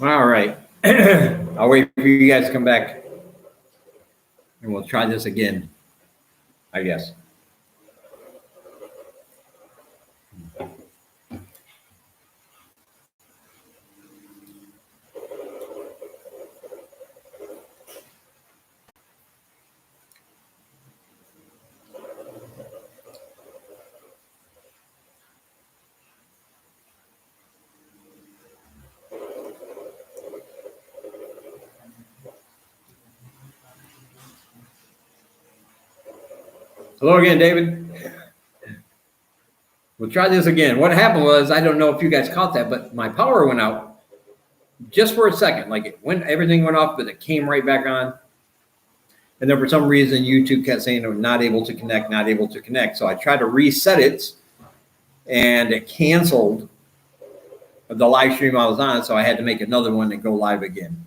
All right. I'll wait for you guys to come back and we'll try this again, I guess. Hello again, David. We'll try this again. What happened was, I don't know if you guys caught that, but my power went out just for a second. Like everything went off, but it came right back on. And then for some reason, YouTube kept saying I'm not able to connect, not able to connect. So I tried to reset it and it canceled the live stream I was on. So I had to make another one and go live again.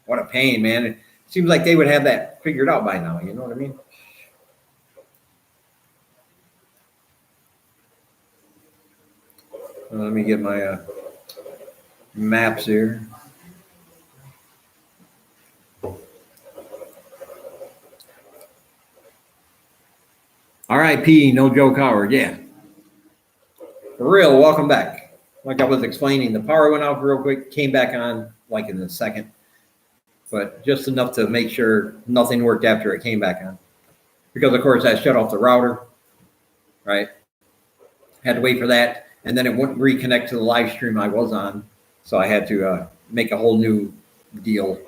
What a pain, man. It seems like they would have that figured out by now. You know what I mean? Let me get my maps here. RIP, No Joe Coward. Yeah. For real, welcome back. Like I was explaining, the power went out real quick, came back on like in a second, but just enough to make sure nothing worked after it came back on. Because, of course, I shut off the router, right? Had to wait for that. And then it wouldn't reconnect to the live stream I was on. So I had to make a whole new deal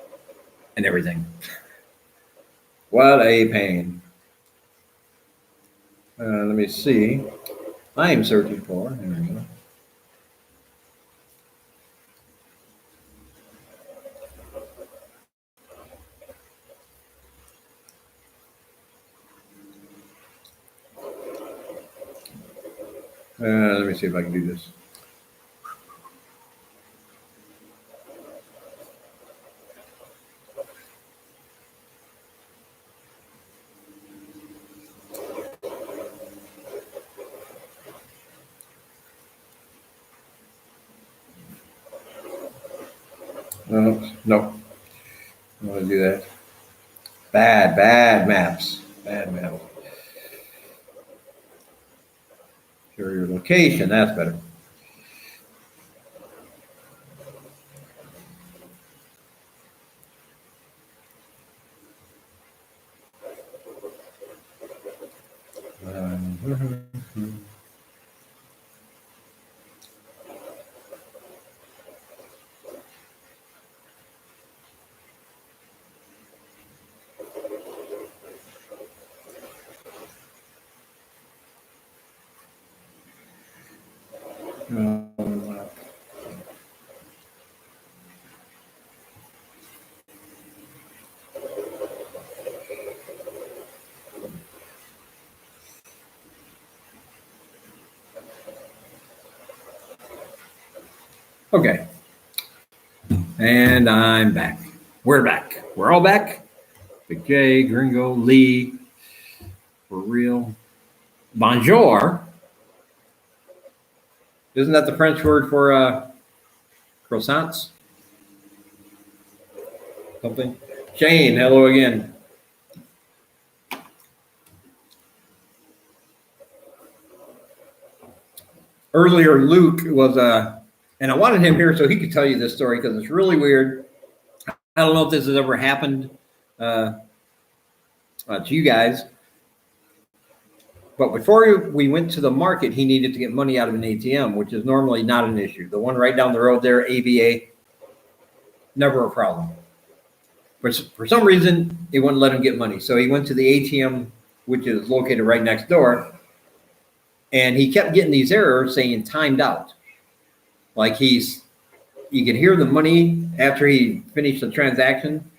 and everything. What a pain. Let me see. I am searching for. There we go. Let me see if I can do this. No. I want to do that. Bad maps. Bad maps. Share your location. That's better. Okay. And I'm back. We're back. We're all back. Big J, Gringo, Lee. For real. Bonjour. Isn't that the French word for croissants? Something. Shane, hello again. Earlier, Luke was and I wanted him here so he could tell you this story because it's really weird. I don't know if this has ever happened to you guys. But before we went to the market, he needed to get money out of an ATM, which is normally not an issue. The one right down the road there, ABA, never a problem. But for some reason, it wouldn't let him get money. So he went to the ATM, which is located right next door. And he kept getting these errors saying timed out. Like you could hear the money after he finished the transaction,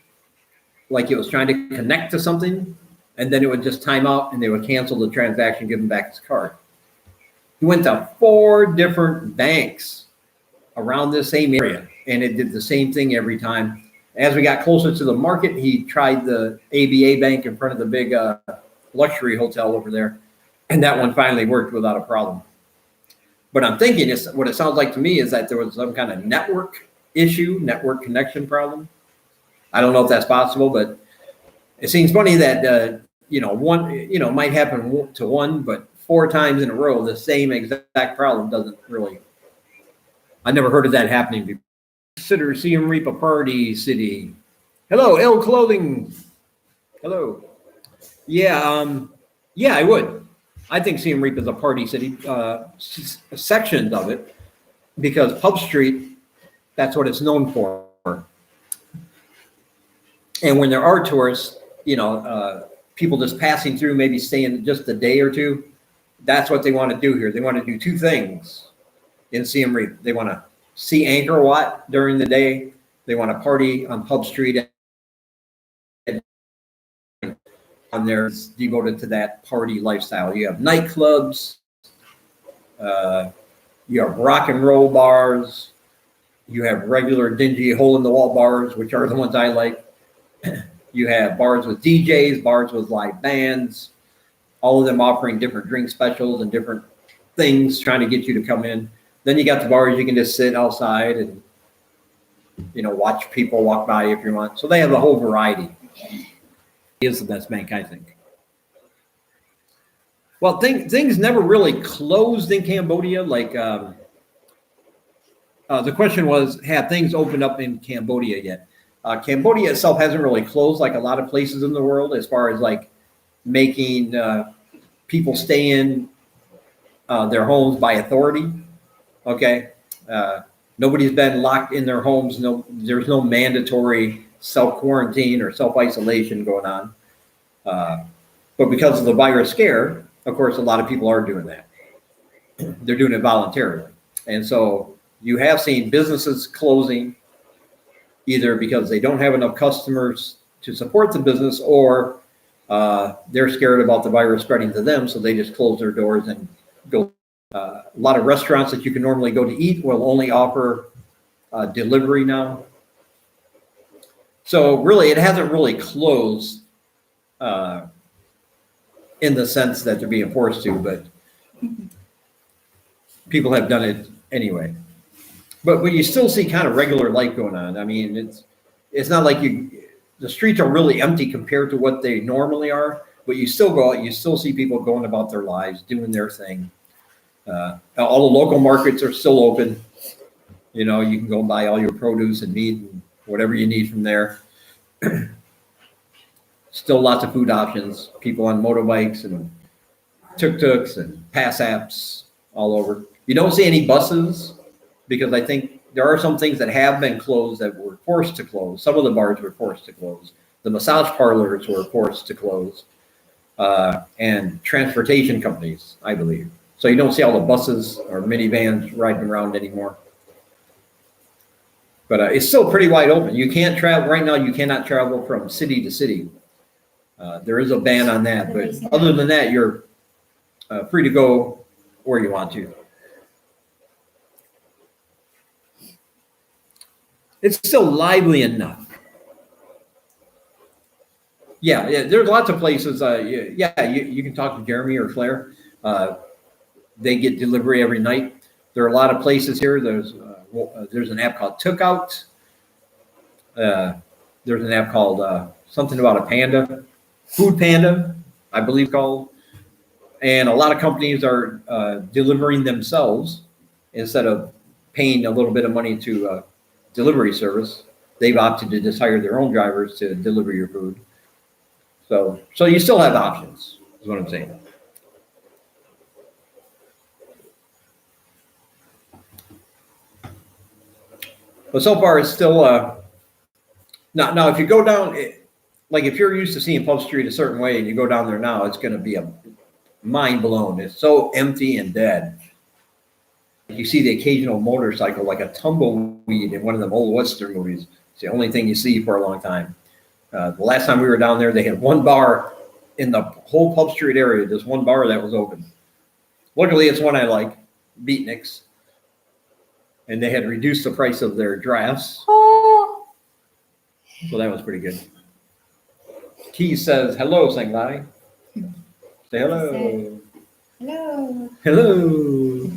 like it was trying to connect to something. And then it would just time out and they would cancel the transaction, give him back his card. He went to 4 different banks around this same area and it did the same thing every time. As we got closer to the market, he tried the ABA bank in front of the big luxury hotel over there. And that one finally worked without a problem. But I'm thinking what it sounds like to me is that there was some kind of network issue, network connection problem. I don't know if that's possible, but it seems funny that, one, might happen to one, but 4 times in a row, the same exact problem doesn't really, I never heard of that happening before. Consider Siem Reap a party city. Hello, L Clothing. Hello. Yeah, yeah, I would. I think Siem Reap is a party city, sections of it, because Pub Street, that's what it's known for. And when there are tourists, people just passing through, maybe staying just a day or two, that's what they want to do here. They want to do 2 things in Siem Reap. They want to see Angkor Wat during the day. They want to party on Pub Street. On there is devoted to that party lifestyle. You have nightclubs, you have rock and roll bars, you have regular dingy hole in the wall bars, which are the ones I like. You have bars with DJs, bars with live bands, all of them offering different drink specials and different things trying to get you to come in. Then you got the bars you can just sit outside and watch people walk by if you want. So they have a whole variety. Is the best bank, I think. Well, things never really closed in Cambodia. Like the question was, have things opened up in Cambodia yet? Cambodia itself hasn't really closed like a lot of places in the world, as far as like making people stay in their homes by authority. Okay, nobody's been locked in their homes. No, there's no mandatory self-quarantine or self-isolation going on. But because of the virus scare, of course, a lot of people are doing that. They're doing it voluntarily. And so you have seen businesses closing either because they don't have enough customers to support the business, or they're scared about the virus spreading to them, so they just close their doors and go. A lot of restaurants that you can normally go to eat will only offer delivery now. So really, it hasn't really closed in the sense that they're being forced to, but people have done it anyway. But you still see kind of regular life going on. I mean, it's not like the streets are really empty compared to what they normally are, but you still go out, you still see people going about their lives, doing their thing. All the local markets are still open. You can go buy all your produce and meat and whatever you need from there. Still lots of food options, people on motorbikes and tuk-tuks and pass apps all over. You don't see any buses because I think there are some things that have been closed that were forced to close. Some of the bars were forced to close. The massage parlors were forced to close, and transportation companies, I believe. So you don't see all the buses or minivans riding around anymore. But it's still pretty wide open. You can't travel right now. You cannot travel from city to city. There is a ban on that, but other than that, you're free to go where you want to. It's still lively enough. Yeah, there's lots of places. You can talk to Jeremy or Claire. They get delivery every night. There are a lot of places here. There's an app called Tookout. There's an app called something about a panda, Food Panda, I believe called. And a lot of companies are delivering themselves instead of paying a little bit of money to delivery service. They've opted to just hire their own drivers to deliver your food. So you still have options, is what I'm saying. But so far, it's still now. If you go down, like if you're used to seeing Pub Street a certain way, and you go down there now, it's going to be a mind blown. It's so empty and dead. You see the occasional motorcycle, like a tumbleweed in one of them old Western movies. It's the only thing you see for a long time. The last time we were down there, they had one bar in the whole Pub Street area. Just one bar that was open. Luckily, it's one I like, Beatniks. And they had reduced the price of their drafts. So that was pretty good. Key says, hello, Sanglai. Say hello. Hello. Hello.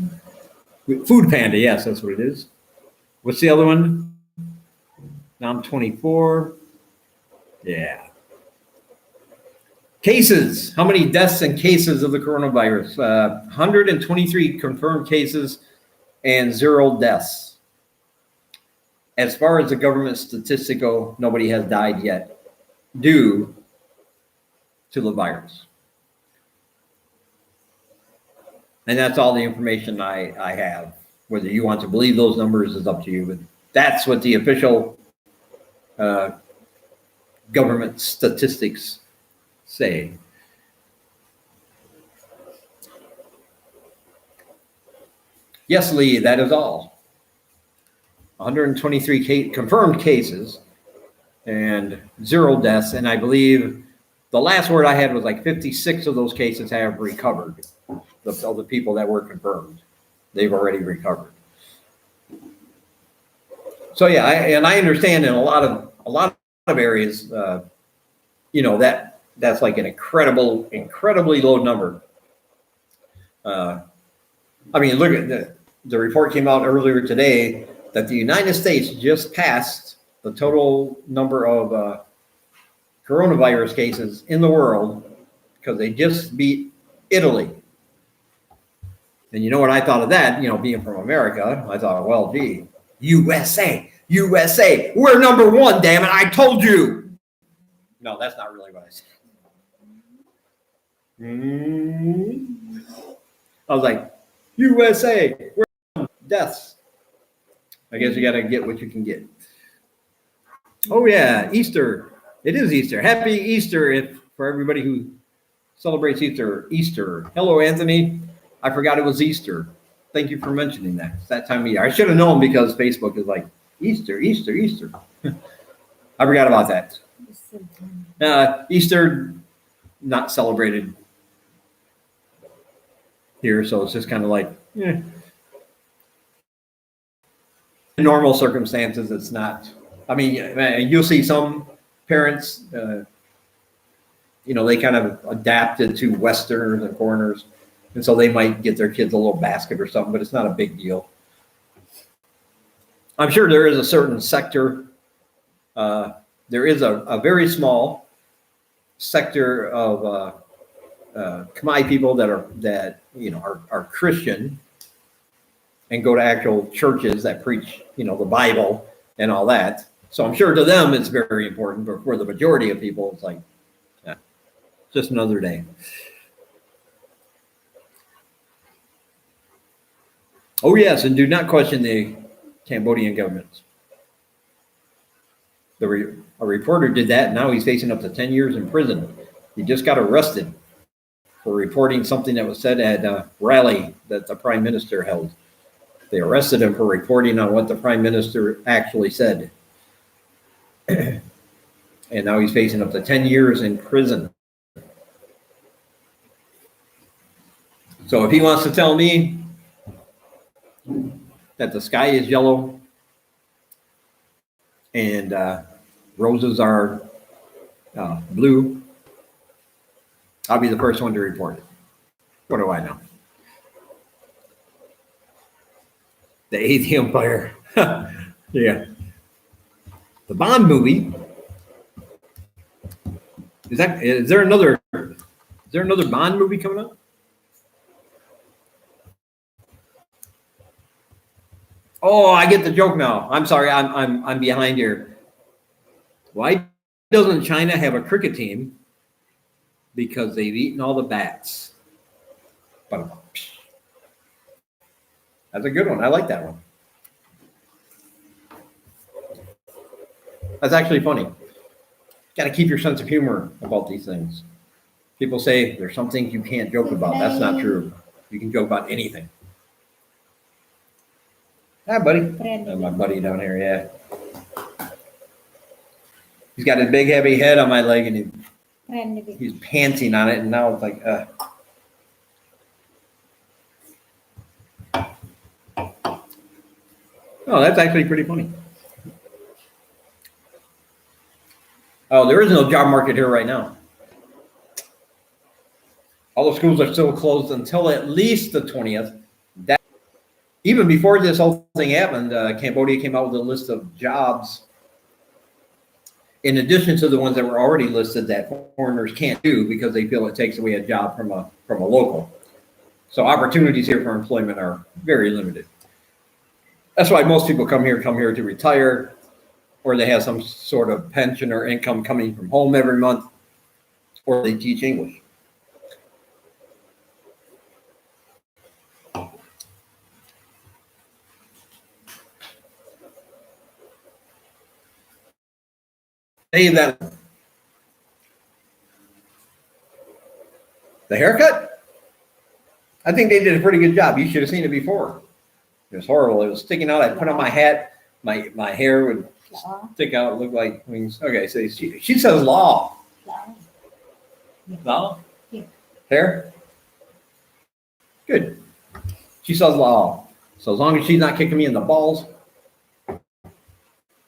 Food Panda, yes, that's what it is. What's the other one? Now I'm 24. Yeah. Cases. How many deaths and cases of the coronavirus? 123 confirmed cases and 0 deaths. As far as the government statistics go, nobody has died yet due to the virus. And that's all the information I have. Whether you want to believe those numbers is up to you, but that's what the official government statistics say. Yes, Lee, that is all. 123 confirmed cases and 0 deaths. And I believe the last word I had was like 56 of those cases have recovered. Of the people that were confirmed, they've already recovered. So yeah, I understand in a lot of areas, that's like an incredibly low number. I mean, look at the report came out earlier today that the United States just passed the total number of coronavirus cases in the world because they just beat Italy. And you know what I thought of that, being from America, I thought, well, gee, USA, we're number 1, damn it, I told you. No, that's not really what I said. I was like, USA, we're deaths. I guess you got to get what you can get. Oh, yeah, Easter. It is Easter. Happy Easter for everybody who celebrates Easter. Hello, Anthony. I forgot it was Easter. Thank you for mentioning that. It's that time of year. I should have known because Facebook is like, Easter. I forgot about that. Easter, not celebrated here, so it's just kind of like, in normal circumstances, it's not. I mean, you'll see some parents, they kind of adapted to Westerners and foreigners. And so they might get their kids a little basket or something, but it's not a big deal. I'm sure there is a certain sector. There is a very small sector of Khmer people that are Christian and go to actual churches that preach, the Bible and all that. So I'm sure to them it's very important, but for the majority of people, it's like, just another day. Oh, yes, and do not question the Cambodian government. A reporter did that, and now he's facing up to 10 years in prison. He just got arrested for reporting something that was said at a rally that the prime minister held. They arrested him for reporting on what the prime minister actually said. And now he's facing up to 10 years in prison. So if he wants to tell me that the sky is yellow and roses are blue, I'll be the first one to report it. What do I know? The Eighth Empire. Yeah. The Bond movie. Is there another Bond movie coming up? Oh, I get the joke now. I'm sorry, I'm behind here. Why doesn't China have a cricket team? Because they've eaten all the bats. That's a good one. I like that one. That's actually funny. Got to keep your sense of humor about these things. People say there's some things you can't joke about. That's not true. You can joke about anything. Hi, buddy. My buddy down here, yeah. He's got his big, heavy head on my leg, and he's panting on it, and now it's like, Oh, that's actually pretty funny. Oh, there is no job market here right now. All the schools are still closed until at least the 20th. Even before this whole thing happened, Cambodia came out with a list of jobs in addition to the ones that were already listed that foreigners can't do because they feel it takes away a job from a local. So opportunities here for employment are very limited. That's why most people come here to retire, or they have some sort of pension or income coming from home every month, or they teach English. Hey, that the haircut, I think they did a pretty good job. You should have seen it before. It was horrible. It was sticking out. I put on my hat, my hair would stick out, look like wings. Okay, so she says law. Law? Hair? Good. She says law. So as long as she's not kicking me in the balls,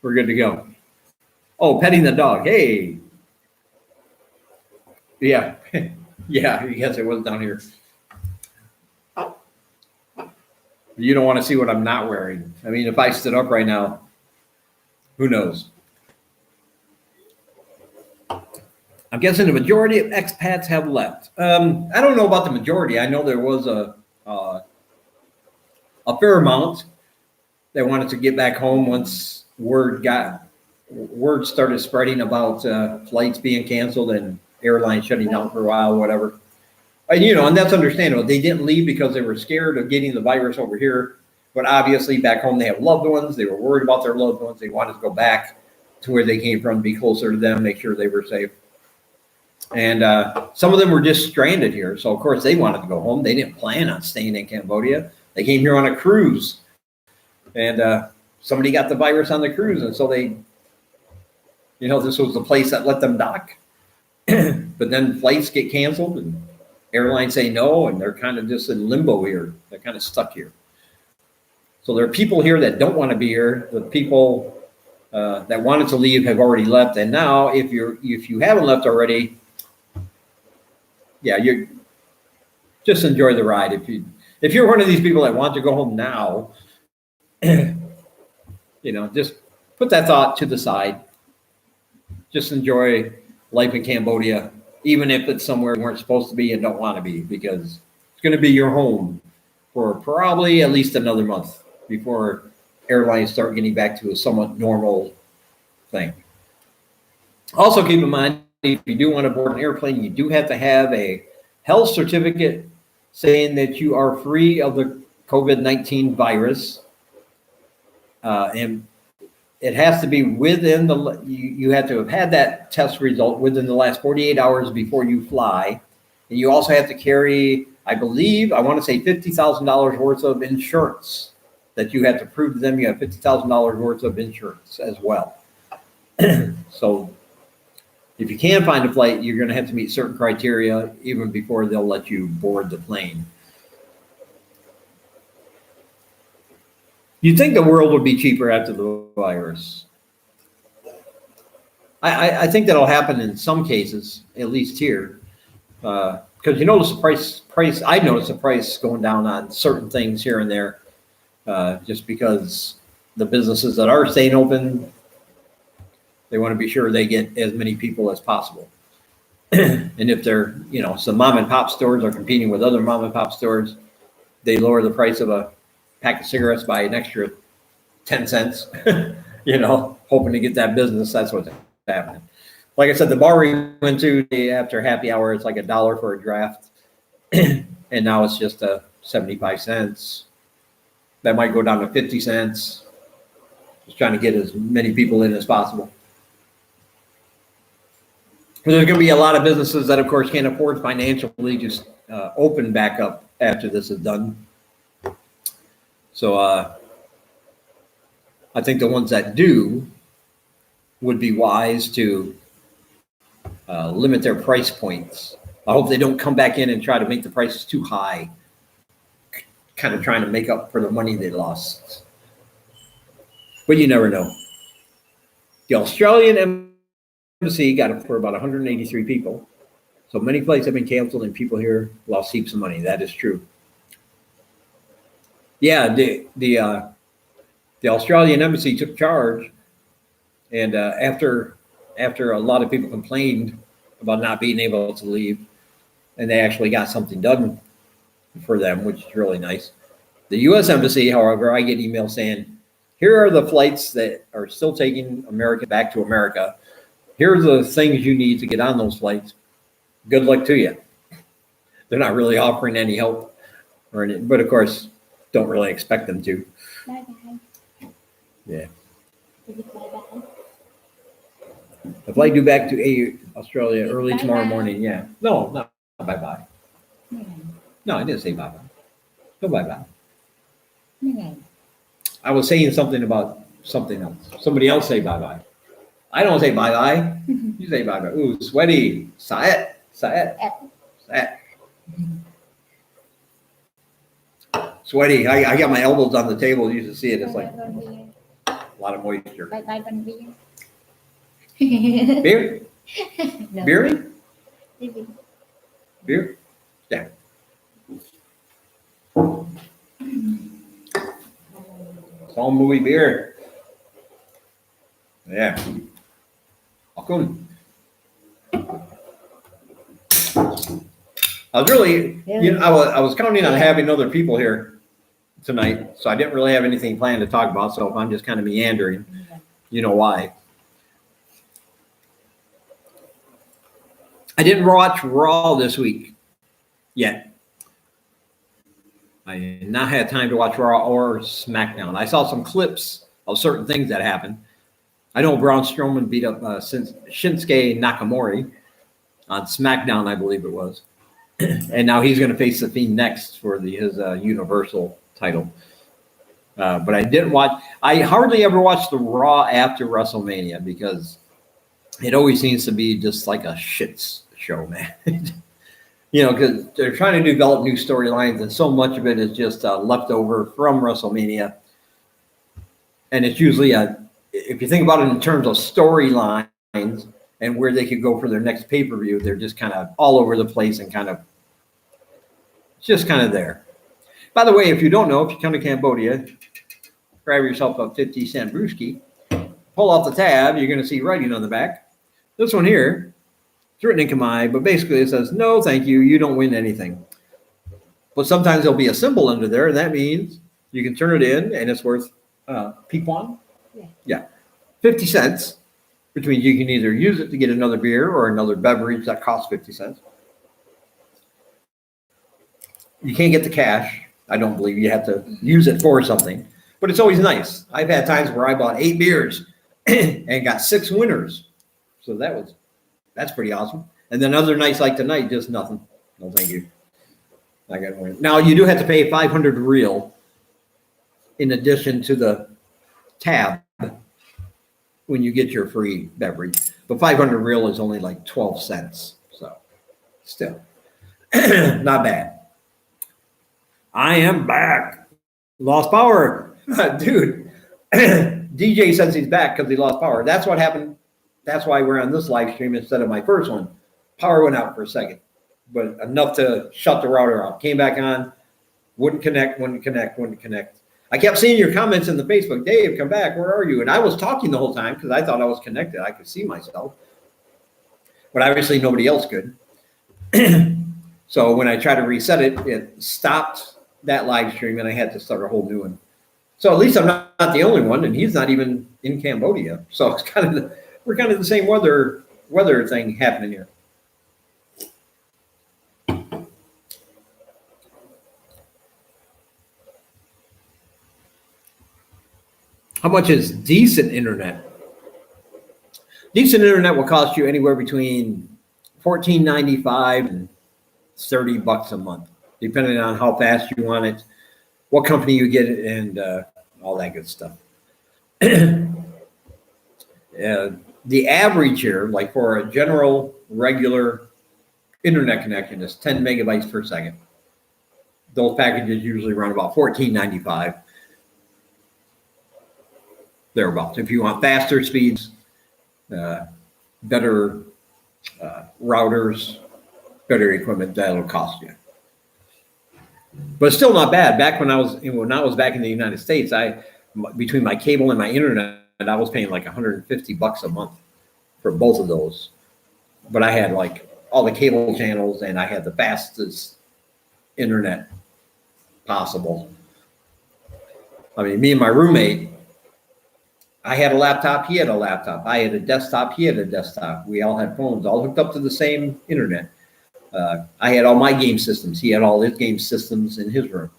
we're good to go. Oh, petting the dog. Hey. Yeah. Yeah, yes, it was down here. You don't want to see what I'm not wearing. I mean, if I stood up right now, who knows? I'm guessing the majority of expats have left. I don't know about the majority. I know there was a fair amount that wanted to get back home once word started spreading about flights being canceled and airlines shutting down for a while, whatever. And that's understandable. They didn't leave because they were scared of getting the virus over here. But obviously back home, they have loved ones. They were worried about their loved ones. They wanted to go back to where they came from, be closer to them, make sure they were safe. And some of them were just stranded here. So, of course, they wanted to go home. They didn't plan on staying in Cambodia. They came here on a cruise. And somebody got the virus on the cruise. And so they, this was the place that let them dock. But then flights get canceled and airlines say no, and they're kind of just in limbo here. They're kind of stuck here. So there are people here that don't want to be here. The people that wanted to leave have already left. And now if you haven't left already, you just enjoy the ride. If you're one of these people that want to go home now, just put that thought to the side. Just enjoy life in Cambodia, even if it's somewhere you weren't supposed to be and don't want to be, because it's going to be your home for probably at least another month before airlines start getting back to a somewhat normal thing. Also keep in mind, if you do want to board an airplane, you do have to have a health certificate saying that you are free of the COVID-19 virus. And it has to be within you have to have had that test result within the last 48 hours before you fly. And you also have to carry, I want to say $50,000 worth of insurance that you have to prove to them you have $50,000 worth of insurance as well. So if you can find a flight, you're going to have to meet certain criteria even before they'll let you board the plane. You'd think the world would be cheaper after the virus. I think that'll happen in some cases, at least here. Because you notice the price, I noticed the price going down on certain things here and there, just because the businesses that are staying open, they want to be sure they get as many people as possible. And if they're, some mom and pop stores are competing with other mom and pop stores, they lower the price of a pack of cigarettes by an extra 10 cents, hoping to get that business. That's what's happening. Like I said, the bar we went to after happy hour, it's like $1 for a draft. And now it's just 75 cents. That might go down to 50 cents. Just trying to get as many people in as possible. There's going to be a lot of businesses that, of course, can't afford financially just open back up after this is done. So I think the ones that do would be wise to limit their price points. I hope they don't come back in and try to make the prices too high, kind of trying to make up for the money they lost. But you never know. The Australian embassy got it for about 183 people. So many flights have been canceled and people here lost heaps of money. That is true. Yeah, the Australian embassy took charge, and after after a lot of people complained about not being able to leave, and they actually got something done for them, which is really nice. The U.S. Embassy, however, I get emails saying, here are the flights that are still taking American back to America. Here's the things you need to get on those flights. Good luck to you. They're not really offering any help or anything, but of course, don't really expect them to. Bye-bye. Yeah. Did you bye-bye? The flight due back to Australia early Bye-bye. tomorrow morning. Yeah. No, not bye-bye. Bye-bye. No, I didn't say bye-bye. No bye-bye. Bye-bye. I was saying something about something else. Somebody else say bye-bye. I don't say bye-bye. You say bye-bye. Ooh, sweaty. Saet. Sweaty. I got my elbows on the table. You should see it. It's like a lot of moisture. Bye-bye, Con Beer. Beer? No. Beer? Baby. Beer? Yeah. Small movie beer. Yeah. Welcome. I was really, I was counting on having other people here tonight, so I didn't really have anything planned to talk about. So if I'm just kind of meandering, you know why. I didn't watch Raw this week yet. I did not have time to watch Raw or SmackDown. I saw some clips of certain things that happened. I know Braun Strowman beat up Shinsuke Nakamura on SmackDown, I believe it was. And now he's going to face The Fiend next for his Universal title. But I didn't watch. I hardly ever watch the Raw after WrestleMania because it always seems to be just like a shit show, man. You know, because they're trying to develop new storylines, and so much of it is just leftover from WrestleMania. And it's usually if you think about it in terms of storylines and where they could go for their next pay-per-view, they're just kind of all over the place and just kind of there. By the way, if you don't know, if you come to Cambodia, grab yourself a 50-cent brewski, pull off the tab, you're going to see writing on the back. This one here, it's written in Khmer, but basically it says, no, thank you, you don't win anything. But sometimes there'll be a symbol under there, and that means you can turn it in, and it's worth P1? Yeah. 50 cents, which means you can either use it to get another beer or another beverage that costs 50 cents. You can't get the cash. I don't believe you have to use it for something, but it's always nice. I've had times where I bought 8 beers and got 6 winners. So that's pretty awesome. And then other nights like tonight, just nothing. No, thank you. I got to win. Now you do have to pay 500 real in addition to the tab when you get your free beverage. But 500 real is only like 12 cents. So still not bad. I am back. Lost power. Dude, DJ says he's back because he lost power. That's what happened. That's why we're on this live stream instead of my first one. Power went out for a second, but enough to shut the router off. Came back on, wouldn't connect. I kept seeing your comments in the Facebook. Dave, come back. Where are you? And I was talking the whole time because I thought I was connected. I could see myself. But obviously nobody else could. So when I tried to reset it, it stopped that live stream and I had to start a whole new one. So at least I'm not the only one, and he's not even in Cambodia. So it's we're kind of the same weather thing happening here. How much is decent internet? Decent internet will cost you anywhere between $14.95 and $30 a month, depending on how fast you want it, what company you get it, and all that good stuff. The average here, like for a general, regular internet connection, is 10 megabytes per second. Those packages usually run about $14.95. Thereabouts. If you want faster speeds, better routers, better equipment, that'll cost you. But it's still not bad. Back when I was back in the United States, between my cable and my internet, I was paying like $150 a month for both of those. But I had like all the cable channels and I had the fastest internet possible. I mean, me and my roommate, I had a laptop, he had a laptop. I had a desktop, he had a desktop. We all had phones, all hooked up to the same internet. I had all my game systems. He had all his game systems in his room.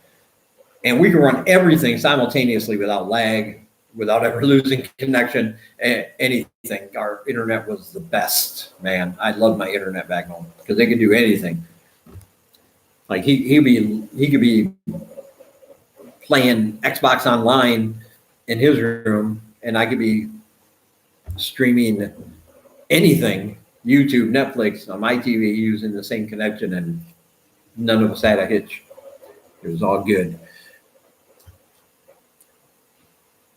And we could run everything simultaneously without lag, without ever losing connection, anything. Our internet was the best, man. I loved my internet back home because they could do anything. Like he could be playing Xbox Online in his room, and I could be streaming anything, YouTube, Netflix, on my TV using the same connection, and none of us had a hitch. It was all good.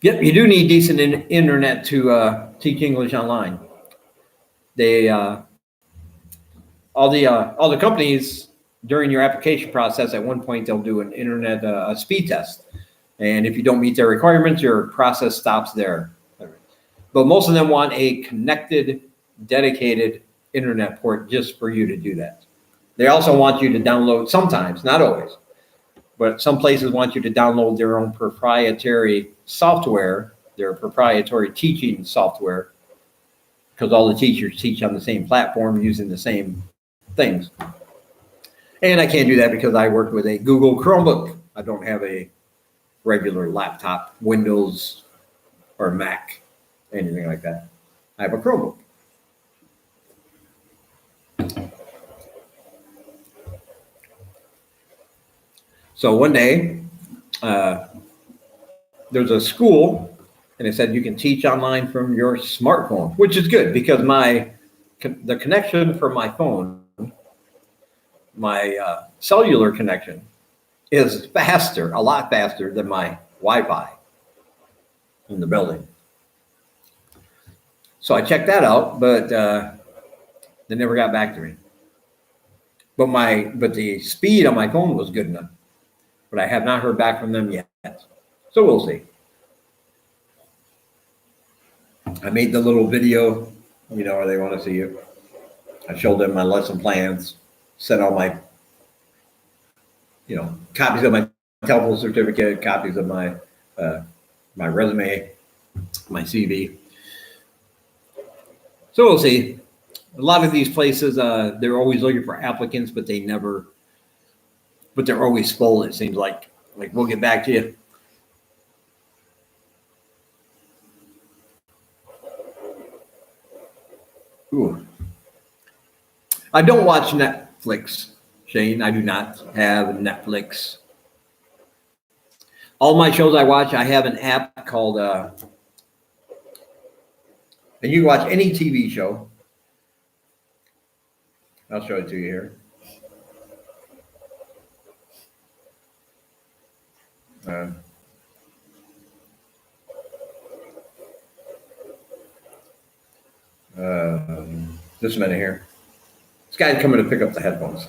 Yep, you do need decent internet to teach English online. They all the companies during your application process, at one point they'll do an internet a speed test, and if you don't meet their requirements, your process stops there. But most of them want a connected, dedicated internet port just for you to do that. They also want you to download, sometimes, not always, but some places want you to download their own proprietary software, their proprietary teaching software, because all the teachers teach on the same platform using the same things. And I can't do that because I work with a Google Chromebook. I don't have a regular laptop, Windows, or Mac, anything like that. I have a Chromebook. So one day, there's a school, and it said you can teach online from your smartphone, which is good because the connection for my phone, my cellular connection, is faster, a lot faster than my Wi-Fi in the building. So I checked that out, but they never got back to me. But the speed on my phone was good enough. But I have not heard back from them yet. So we'll see. I made the little video, where they want to see it. I showed them my lesson plans, sent all my, copies of my telephone certificate, copies of my my resume, my CV. So we'll see. A lot of these places, they're always looking for applicants, but they're always full, it seems like. Like, we'll get back to you. Ooh. I don't watch Netflix, Shane. I do not have Netflix. All my shows I watch, I have an app called, and you can watch any TV show. I'll show it to you here. Just a minute here. This guy's coming to pick up the headphones.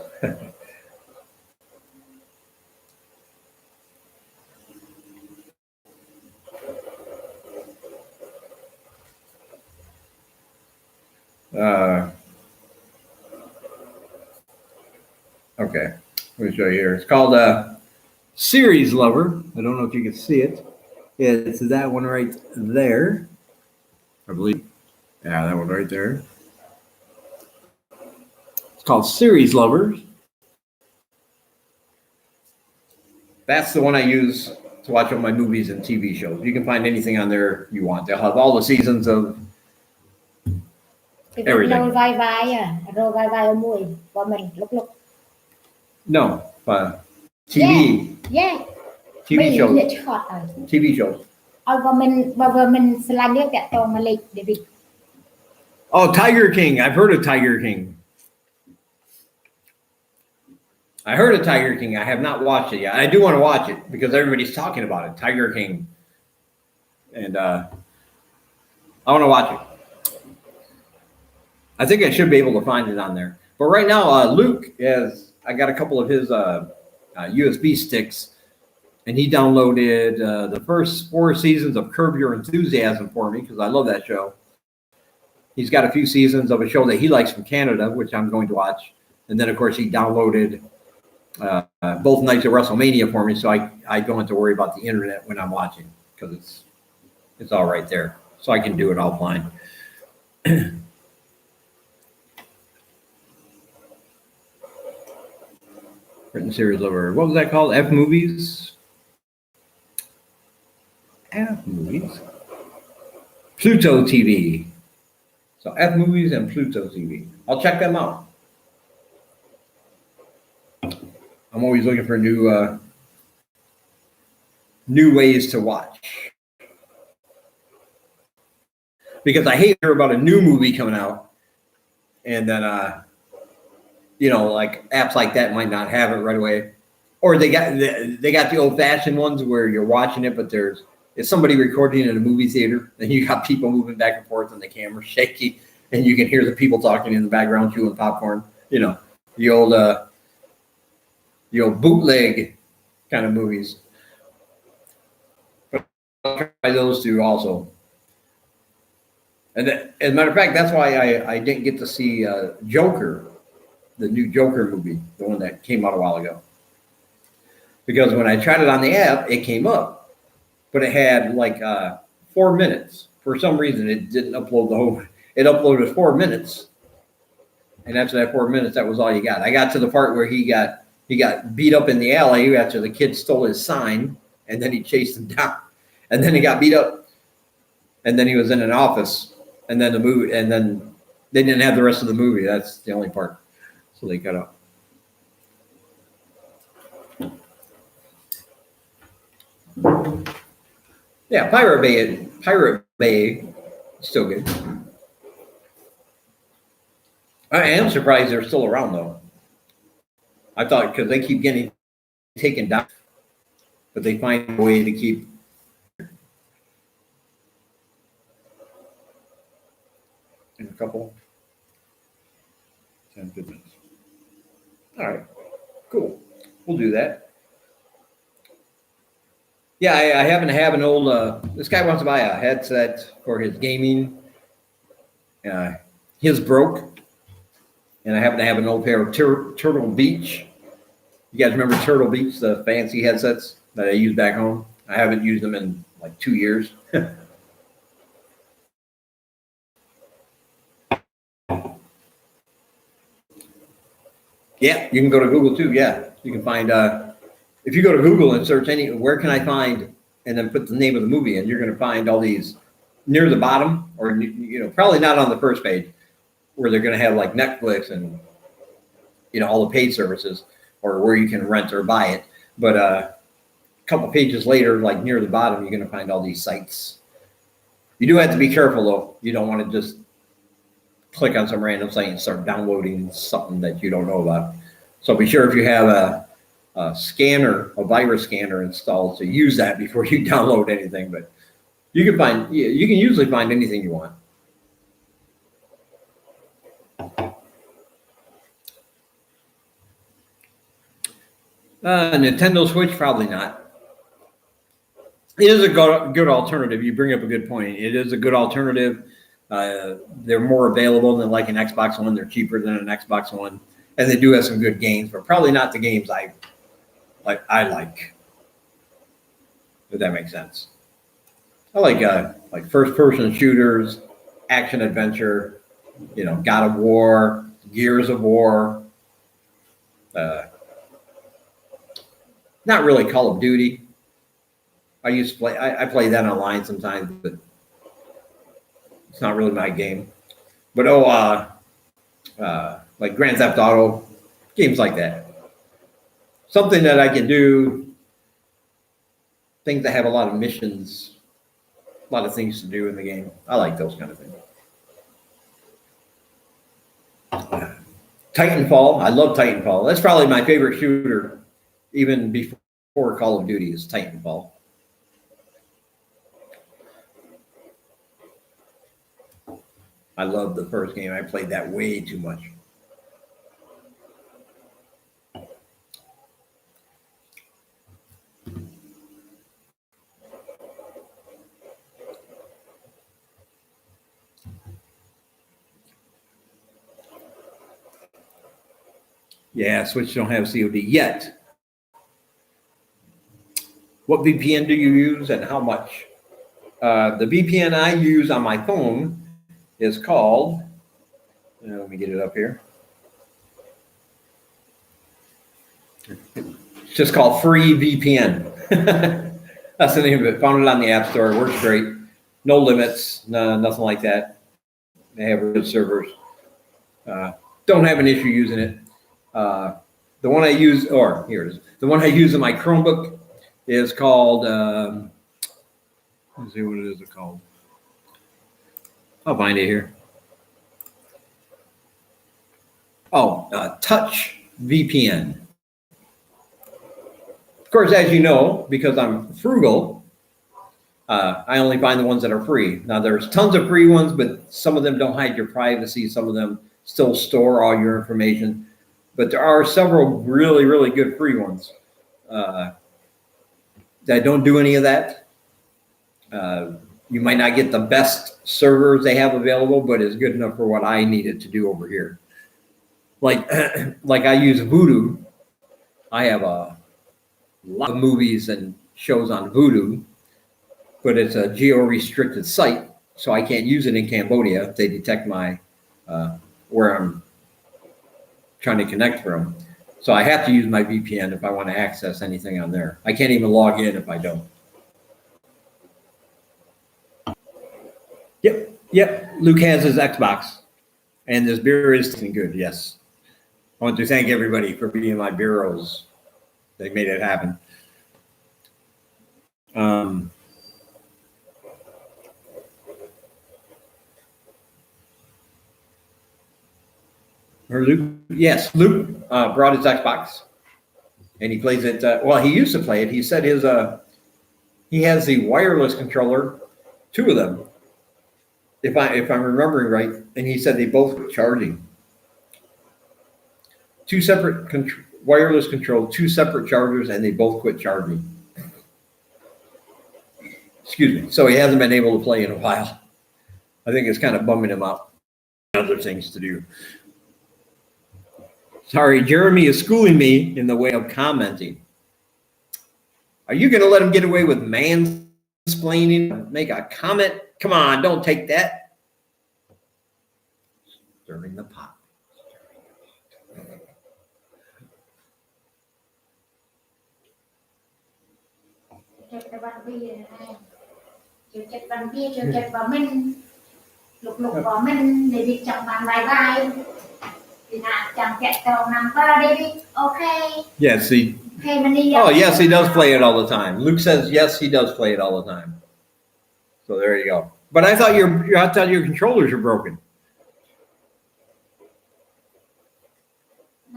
Okay, let me show you here. It's called Series Lover. I don't know if you can see it. It's that one right there, I believe. Yeah, that one right there. It's called Series Lovers. That's the one I use to watch all my movies and TV shows. You can find anything on there you want. They'll have all the seasons of everything. Roll vai ở mùi và mình lúc. No, TV. Yeah. TV shows. TV shows. Và mình slide nước tại tàu mà lịch để bị. Oh, Tiger King. I've heard of Tiger King. I heard of Tiger King. I have not watched it yet. I do want to watch it because everybody's talking about it. Tiger King. And I want to watch it. I think I should be able to find it on there. But right now, Luke I got a couple of his USB sticks, and he downloaded the first 4 seasons of Curb Your Enthusiasm for me because I love that show. He's got a few seasons of a show that he likes from Canada, which I'm going to watch. And then, of course, he downloaded both nights of WrestleMania for me, so I don't have to worry about the internet when I'm watching because it's all right there. So I can do it offline. Written series over. What was that called? F Movies? F Movies? Pluto TV. So F Movies and Pluto TV. I'll check them out. I'm always looking for new ways to watch. Because I hate to hear about a new movie coming out and then like apps like that might not have it right away. Or they got the old-fashioned ones where you're watching it, but it's somebody recording in a movie theater, and you got people moving back and forth, and the camera's shaky, and you can hear the people talking in the background chewing popcorn. The old bootleg kind of movies. But I'll try those two also. And as a matter of fact, that's why I didn't get to see Joker, the new Joker movie, the one that came out a while ago. Because when I tried it on the app, it came up, but it had like 4 minutes. For some reason, it didn't upload the whole. It uploaded 4 minutes, and after that 4 minutes, that was all you got. I got to the part where he got beat up in the alley after the kid stole his sign, and then he chased him down, and then he got beat up, and then he was in an office, and then then they didn't have the rest of the movie. That's the only part, so they cut out. Yeah, Pirate Bay, still good. I am surprised they're still around though. I thought because they keep getting taken down, but they find a way to keep. In a couple. Sounds good. All right, cool. We'll do that. Yeah, I happen to have an old. This guy wants to buy a headset for his gaming. His broke, and I happen to have an old pair of Turtle Beach. You guys remember Turtle Beach, the fancy headsets that I use back home? I haven't used them in like 2 years. Yeah, you can go to Google too. Yeah, you can find. If you go to Google and search where can I find, and then put the name of the movie in, you're going to find all these near the bottom, or probably not on the first page, where they're going to have like Netflix and all the paid services, or where you can rent or buy it. But a couple pages later, like near the bottom, you're going to find all these sites. You do have to be careful though. You don't want to just click on some random site and start downloading something that you don't know about. So be sure if you have a scanner, a virus scanner installed, to use that before you download anything. But you can usually find anything you want. Nintendo Switch, probably not. It is a good alternative. You bring up a good point. It is a good alternative. They're more available than like an Xbox One. They're cheaper than an Xbox One, and they do have some good games, but probably not the games I like. If that makes sense. I like first-person shooters, action adventure. God of War, Gears of War. Not really Call of Duty. I used to play. I play that online sometimes, but it's not really my game. But like Grand Theft Auto, games like that. Something that I can do. Things that have a lot of missions, a lot of things to do in the game. I like those kind of things. Titanfall. I love Titanfall. That's probably my favorite shooter, even before Call of Duty, is Titanfall. I love the first game. I played that way too much. Yeah, Switch don't have COD yet. What VPN do you use and how much? The VPN I use on my phone is called, let me get it up here. It's just called Free VPN. That's the name of it. Found it on the App Store. It works great. No limits, nothing like that. They have good servers. Don't have an issue using it. The one I use, or here it is. The one I use in my Chromebook is called, let's see what it is called. I'll find it here. Oh, Touch VPN. Of course, as you know, because I'm frugal, I only find the ones that are free. Now, there's tons of free ones, but some of them don't hide your privacy. Some of them still store all your information. But there are several really, really good free ones that don't do any of that. You might not get the best servers they have available, but it's good enough for what I needed to do over here. Like I use Vudu. I have a lot of movies and shows on Vudu, but it's a geo-restricted site, so I can't use it in Cambodia if they detect my where I'm trying to connect from. So I have to use my VPN if I want to access anything on there. I can't even log in if I don't. Yep. Luke has his Xbox, and this beer is tasting good. Yes. I want to thank everybody for being my bureaus. They made it happen. Luke? Yes, Luke brought his Xbox, and he plays it. Well, he used to play it. He said he has the wireless controller, two of them, if I'm remembering right, and he said they both were charging. Two separate wireless control, two separate chargers, and they both quit charging. Excuse me. So he hasn't been able to play in a while. I think it's kind of bumming him out. Other things to do. Sorry, Jeremy is schooling me in the way of commenting. Are you going to let him get away with mansplaining? Make a comment? Come on, don't take that. Stirring the pot. Yes, yes, he does play it all the time. Luke says yes, he does play it all the time. So there you go. But I thought your controllers are broken.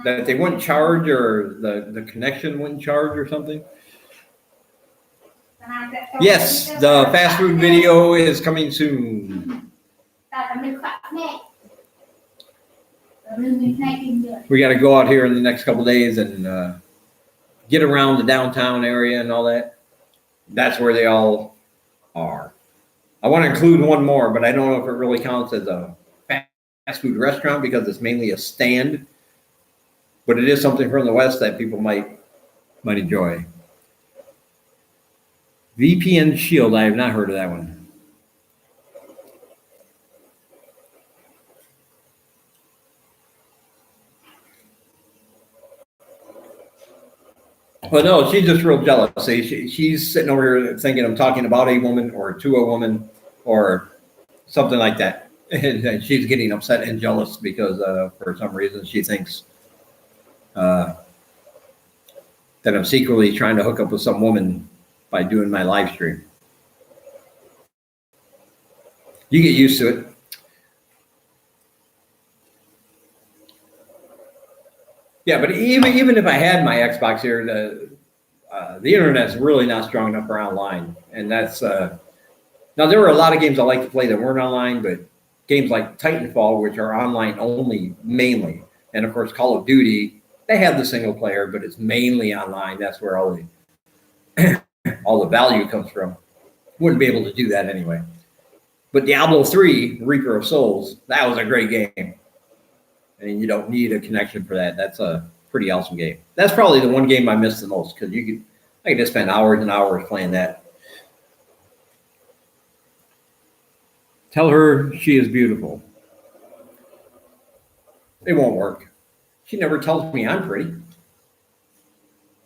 That they wouldn't charge, or the connection wouldn't charge or something. Yes, the fast food video is coming soon. We got to go out here in the next couple of days and get around the downtown area and all that. That's where they all are. I want to include one more, but I don't know if it really counts as a fast food restaurant because it's mainly a stand. But it is something from the West that people might enjoy. VPN Shield, I have not heard of that one. Well, no, she's just real jealous. She's sitting over here thinking I'm talking about a woman or to a woman or something like that. And she's getting upset and jealous because for some reason she thinks that I'm secretly trying to hook up with some woman by doing my live stream. You get used to it. Yeah, but even if I had my Xbox here, the internet's really not strong enough for online, and that's now there were a lot of games I like to play that weren't online, but games like Titanfall, which are online only mainly, and of course Call of Duty, they have the single player, but it's mainly online. That's where all the value comes from. Wouldn't be able to do that anyway. But Diablo 3, Reaper of Souls, that was a great game. And you don't need a connection for that. That's a pretty awesome game. That's probably the one game I missed the most because I could just spend hours and hours playing that. Tell her she is beautiful. It won't work. She never tells me I'm pretty.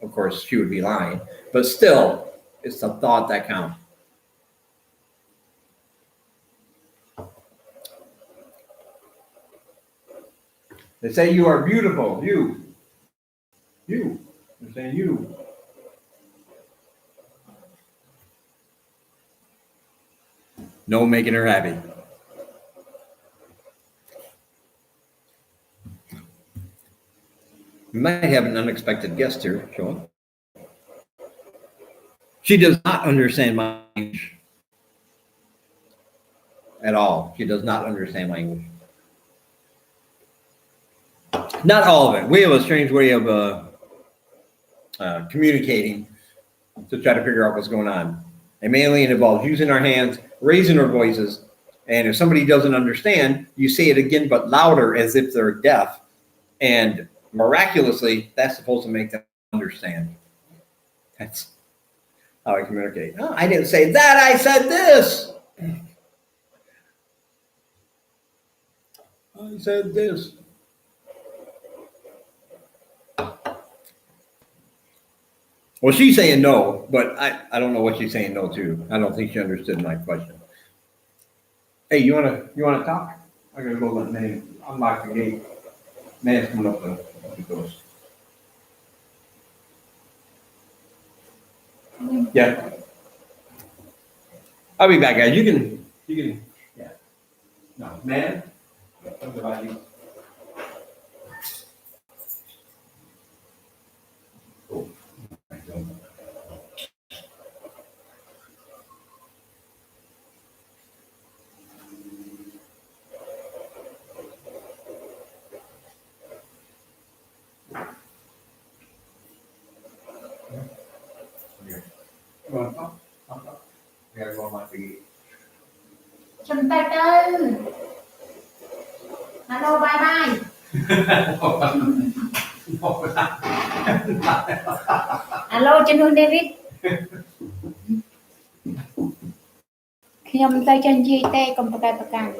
Of course, she would be lying, but still, it's the thought that counts. They say you are beautiful. You. They're saying you. No making her happy. We might have an unexpected guest here, Sean. She does not understand my English at all. She does not understand my English. Not all of it. We have a strange way of communicating to try to figure out what's going on. And mainly it involves using our hands, raising our voices, and if somebody doesn't understand, you say it again but louder as if they're deaf, and miraculously, that's supposed to make them understand. That's how I communicate. Oh, I didn't say that, I said this. I said this. Well, she's saying no, but I don't know what she's saying no to. I don't think she understood my question. Hey, you wanna talk? I gotta go let man unlock the gate. Man's coming up the ghost. Yeah. I'll be back, guys. You can yeah. No, man. What about you? Oh, I don't. You want to talk? We gotta go unlock the gate. Chùm tay tư. Hello, bye bye. Hello, chân hương David. ខ្ញុំទៅចិនជីទេកុំប្រកែកប្រកាន់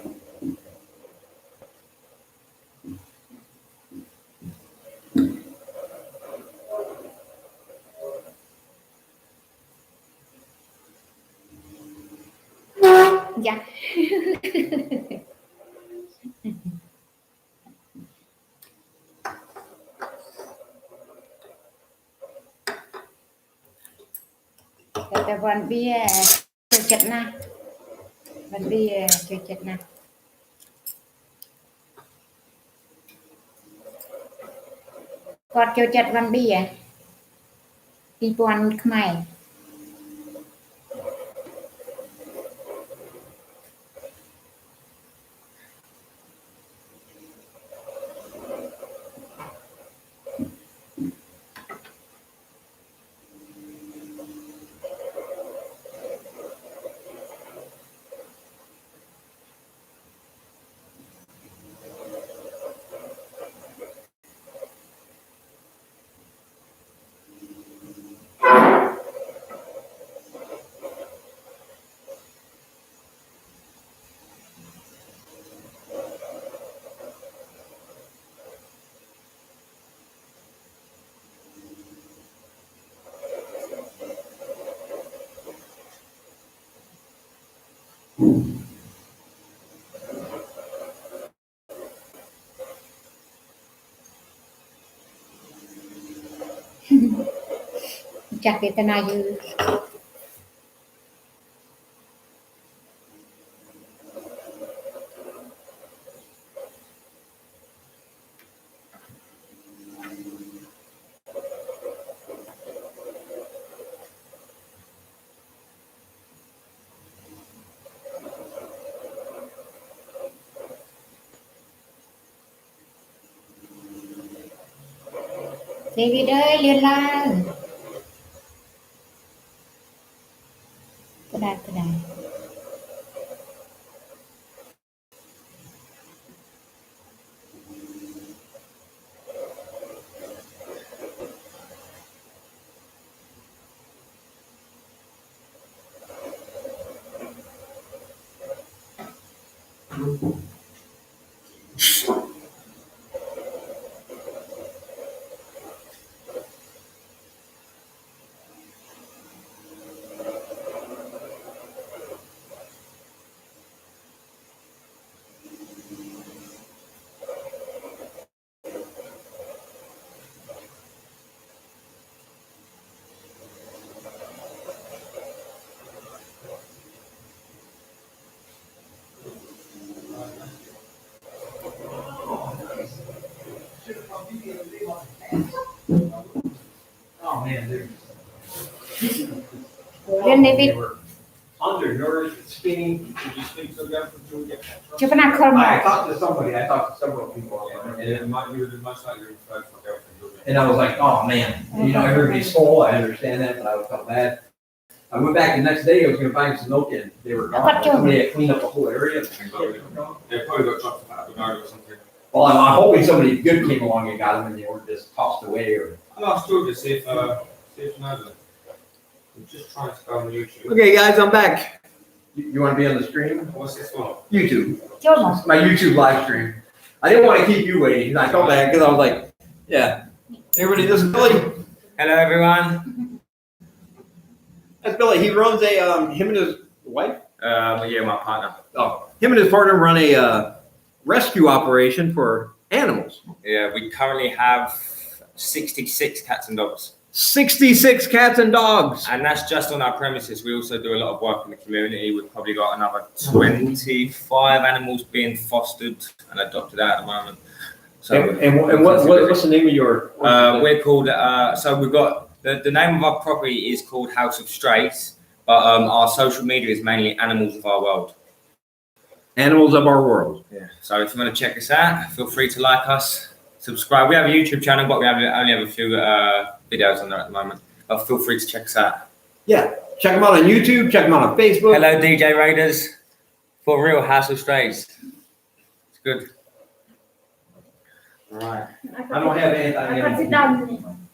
dạแต่วันเบี้ยចូលចិត្តណាស់วันเบี้ยចូលចិត្តណាស់គាត់ចូលចិត្តวันเบี้ย2000ខ្មែរ ចាស់គេតាណាយឺ David ơi lên lan cái đài Oh, man, they're. Then they They were undernourished, skinny. Did you speak to them for 2 years? chụp nó khơi I mà. talked to somebody, I talked to several people. And it might be much like your first girlfriend. And I was like, oh, man, you know, everybody's full, I understand that, but I felt bad. I went back the next day, I was gonna find some milk and they were gone. Somebody had cleaned up the whole area. They probably got chopped out of the or something. Well, I'm hoping somebody good came along and got them and they weren't just tossed away or. I'm not sure to see if you know them. I'm just trying to go on YouTube. Okay, guys, I'm back. You wanna be on the stream? What's this one? YouTube, Chốt mà. my YouTube live stream. I didn't wanna keep you waiting, I felt bad, cause I was like, yeah. Everybody, this is Billy. Hello, everyone. That's Billy, he runs him and his wife? Yeah, my partner. Oh, him and his partner run a rescue operation for animals. Yeah, we currently have 66 cats and dogs. 66 cats and dogs. And that's just on our premises. We also do a lot of work in the community. We've probably got another 25 animals being fostered and adopted out at the moment. So, And what's the name of your? we're called, so we've got, the name of our property is called House of Strays, but our social media is mainly Animals of Our World. Animals of Our World. Yeah. So if you want to check us out, feel free to like us, subscribe. We have a YouTube channel, but we only have a few videos on there at the moment. But feel free to check us out. Yeah, check them out on YouTube, check them out on Facebook. Hello, DJ Raiders. For real, House of Strays. It's good. All right. I don't have anything. I can sit down.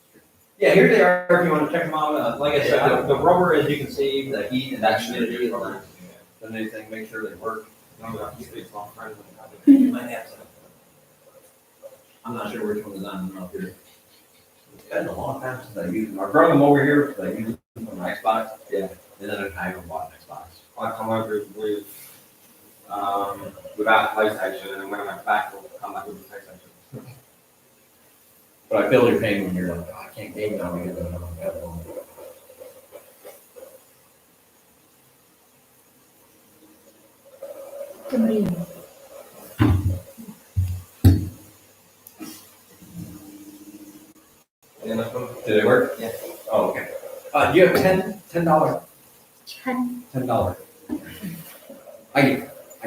Yeah, here they are if you want to check them out. Like I said, the rubber, as you can see, the heat and that humidity and anything, make sure they work. You might have some. I'm not sure which one is on and off here. It's been a long time since I used them. I brought them over here because I used them from Xbox. Yeah. And then I haven't bought an Xbox. I come over with without PlayStation, and then when I went back, I'll come back with the PlayStation. But I feel your pain when you're like, oh, I can't game now because I don't have one. Chùm riêng. Did it work? Yeah. Oh, okay. Do you have $10? Chanh. $10. I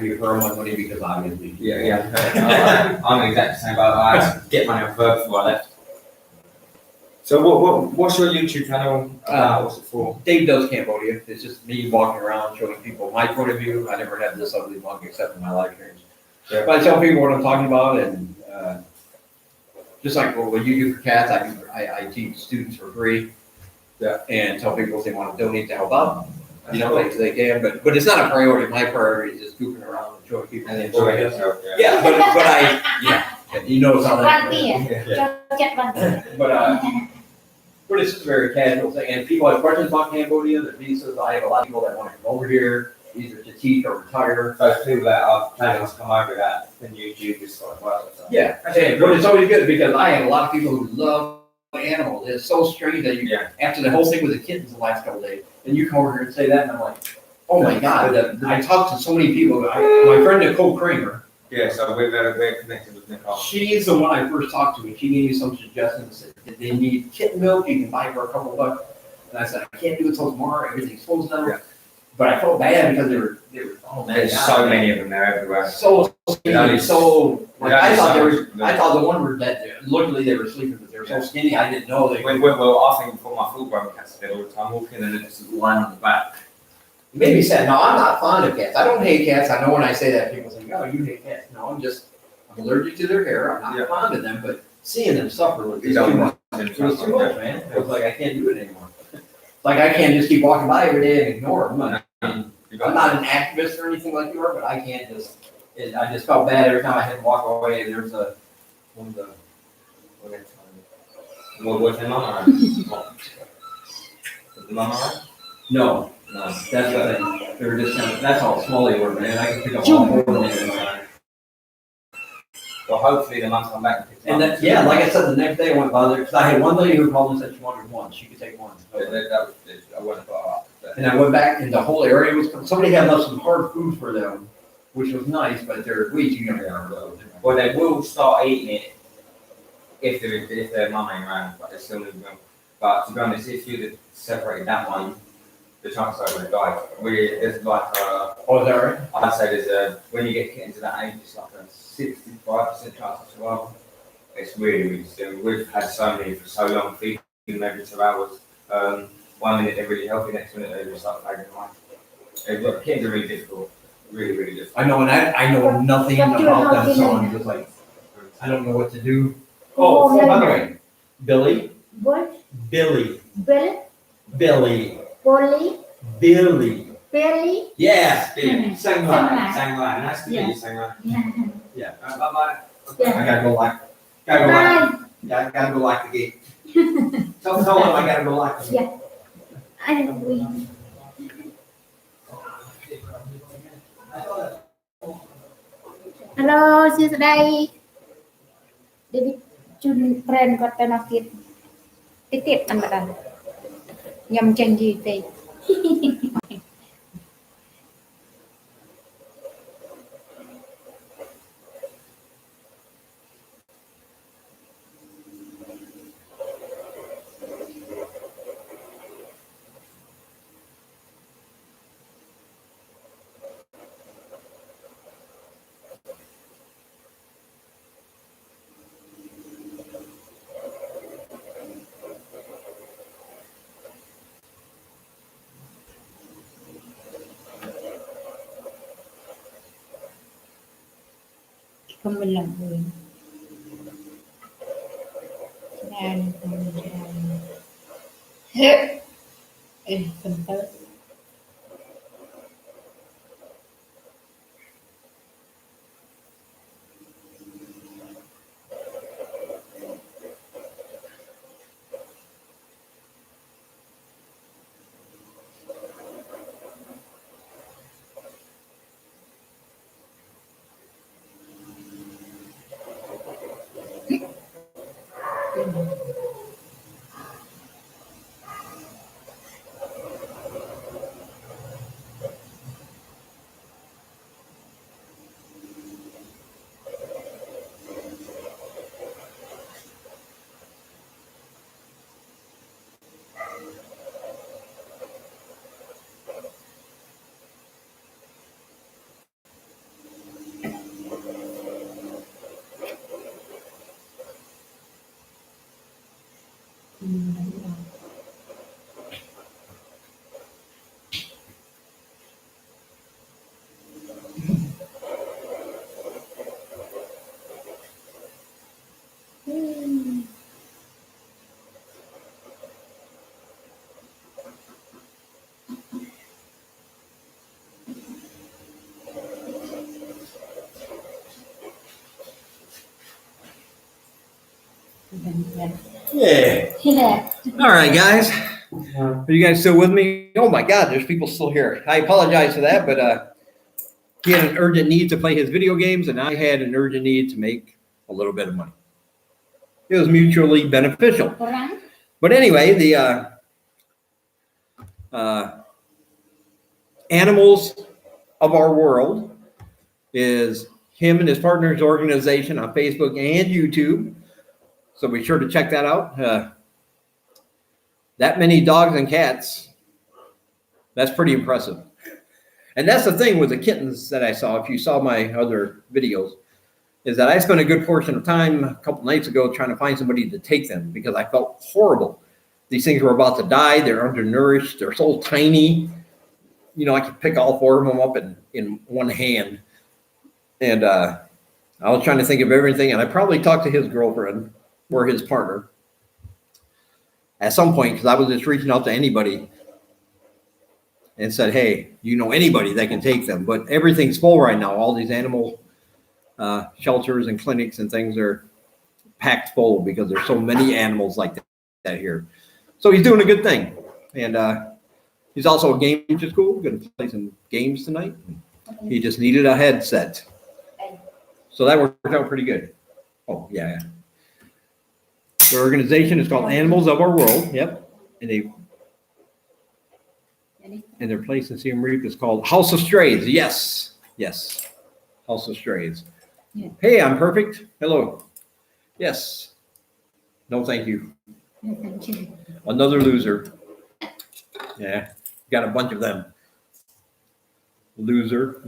give her my money because obviously. Yeah. I'm exactly the same, but I had to get money off her before I left. So what's your YouTube channel about? What's it for? Dave Does Cambodia. It's just me walking around showing people my point of view. I never had this ugly mug except in my live streams. Yeah. But I tell people what I'm talking about, and just like what you do for cats, I teach students for free. Yeah. And tell people if they want to donate to help out, you know, they can. But it's not a priority. My priority is just goofing around and showing people. And enjoy yourself. Yeah, but and you know how One that. bia. Cho chết one. But it's just a very casual thing, and people have questions about Cambodia, their visas. I have a lot of people that want to come over here, either to teach or retire. Those people that are planning to come over that then YouTube is sort of well. So. Yeah, but it's always good because I have a lot of people who love animals. It's so strange that after the whole thing with the kittens the last couple of days, and you come over here and say that, and I'm like, oh my God, I talked to so many people. My friend Nicole Kramer. Yeah, so we're connected with Nicole. She's the one I first talked to, and she gave me some suggestions. If they need kitten milk, you can buy it for a couple bucks. And I said, I can't do it till tomorrow. Everything's closed down. Yeah. But I felt bad because they were. Oh man, There's so many of them there everywhere. So skinny, so. Like, I thought so I thought the one were dead. Luckily, they were sleeping, but they were so skinny. I didn't know they. Well, I think before my full grown cats did all the time walking and then just lying on the back. It made me sad. No, I'm not fond of cats. I don't hate cats. I know when I say that, people think, "Oh, you hate cats." No, I'm allergic to their hair. I'm not fond of them, but seeing them suffer was too much. It was too much, man. It was like I can't do it anymore. Like I can't just keep walking by every day and ignore them. I'm not an activist or anything like you are, but I can't just. I just felt bad every time I had to walk away. There's one of the. What was the mama? The mama? No, No. that's the thing. They were just kind of, that's how small they were, man. I can pick up all four of them at a time. Well, hopefully the mum come back and pick them And up. that, yeah, like I said, the next day I went by there, because I had one lady who called and said she wanted one. She could take one. That was, I wouldn't have thought of And I went back and the whole area was, somebody had left some hard food for them, which was nice, but they're way too young. Well, they will start eating it if their mum ain't around, but they still need milk. But to be honest, if you'd have separated that one, the chances are would have died. There's like Oh, is that right? I'd say there's when you get kittens to that age, it's like a 65% chance of survival. It's really, really soon. We've had so many for so long, feeding them every 2 hours. 1 minute they're really healthy, next minute they're just like flagging away. Kittens are really difficult. Really, really difficult. I know, and I know nothing about them, so I'm just like, I don't know what to do. Oh, by the way, Billy, What? Billy, Bill? Billy, Polly? Billy. Billy? Yes, Mhm. sang line. Sang line. Nice to meet you, sang line. Yeah. Bye-bye. I gotta go lock. Yeah, I gotta go lock the gate. Tell them I gotta go lock the gate. Yeah. I don't know. Hello, សួស្តី David ជូន friend គាត់ទៅមកទៀតទៀតអត់ម្ដងខ្ញុំចេញយីពេក không mình làm người ra không ra phần tới Yeah. Yeah. All right, guys. Are you guys still with me? Oh my God, there's people still here. I apologize for that, but he had an urgent need to play his video games, and I had an urgent need to make a little bit of money. It was mutually beneficial. Orang But anyway, the Animals of Our World is him and his partner's organization on Facebook and YouTube. So be sure to check that out. That many dogs and cats, that's pretty impressive. And that's the thing with the kittens that I saw, if you saw my other videos, is that I spent a good portion of time a couple nights ago trying to find somebody to take them because I felt horrible. These things were about to die. They're undernourished. They're so tiny. You know, I could pick all four of them up in one hand. And I was trying to think of everything. And I probably talked to his girlfriend or his partner at some point because I was just reaching out to anybody and said, hey, you know anybody that can take them? But everything's full right now. All these animal shelters and clinics and things are packed full because there's so many animals like that here. So he's doing a good thing. And he's also a game to school, going to play some games tonight. He just needed a headset. So that worked out pretty good. Oh, yeah. The organization is called Animals of Our World. Yep. And their place in Siem Reap is called House of Strays. Yes. Yes. House of Strays. Yeah. Hey, I'm perfect. Hello. Yes. No, thank you. No, thank you. Another loser. Yeah. Got a bunch of them. Loser.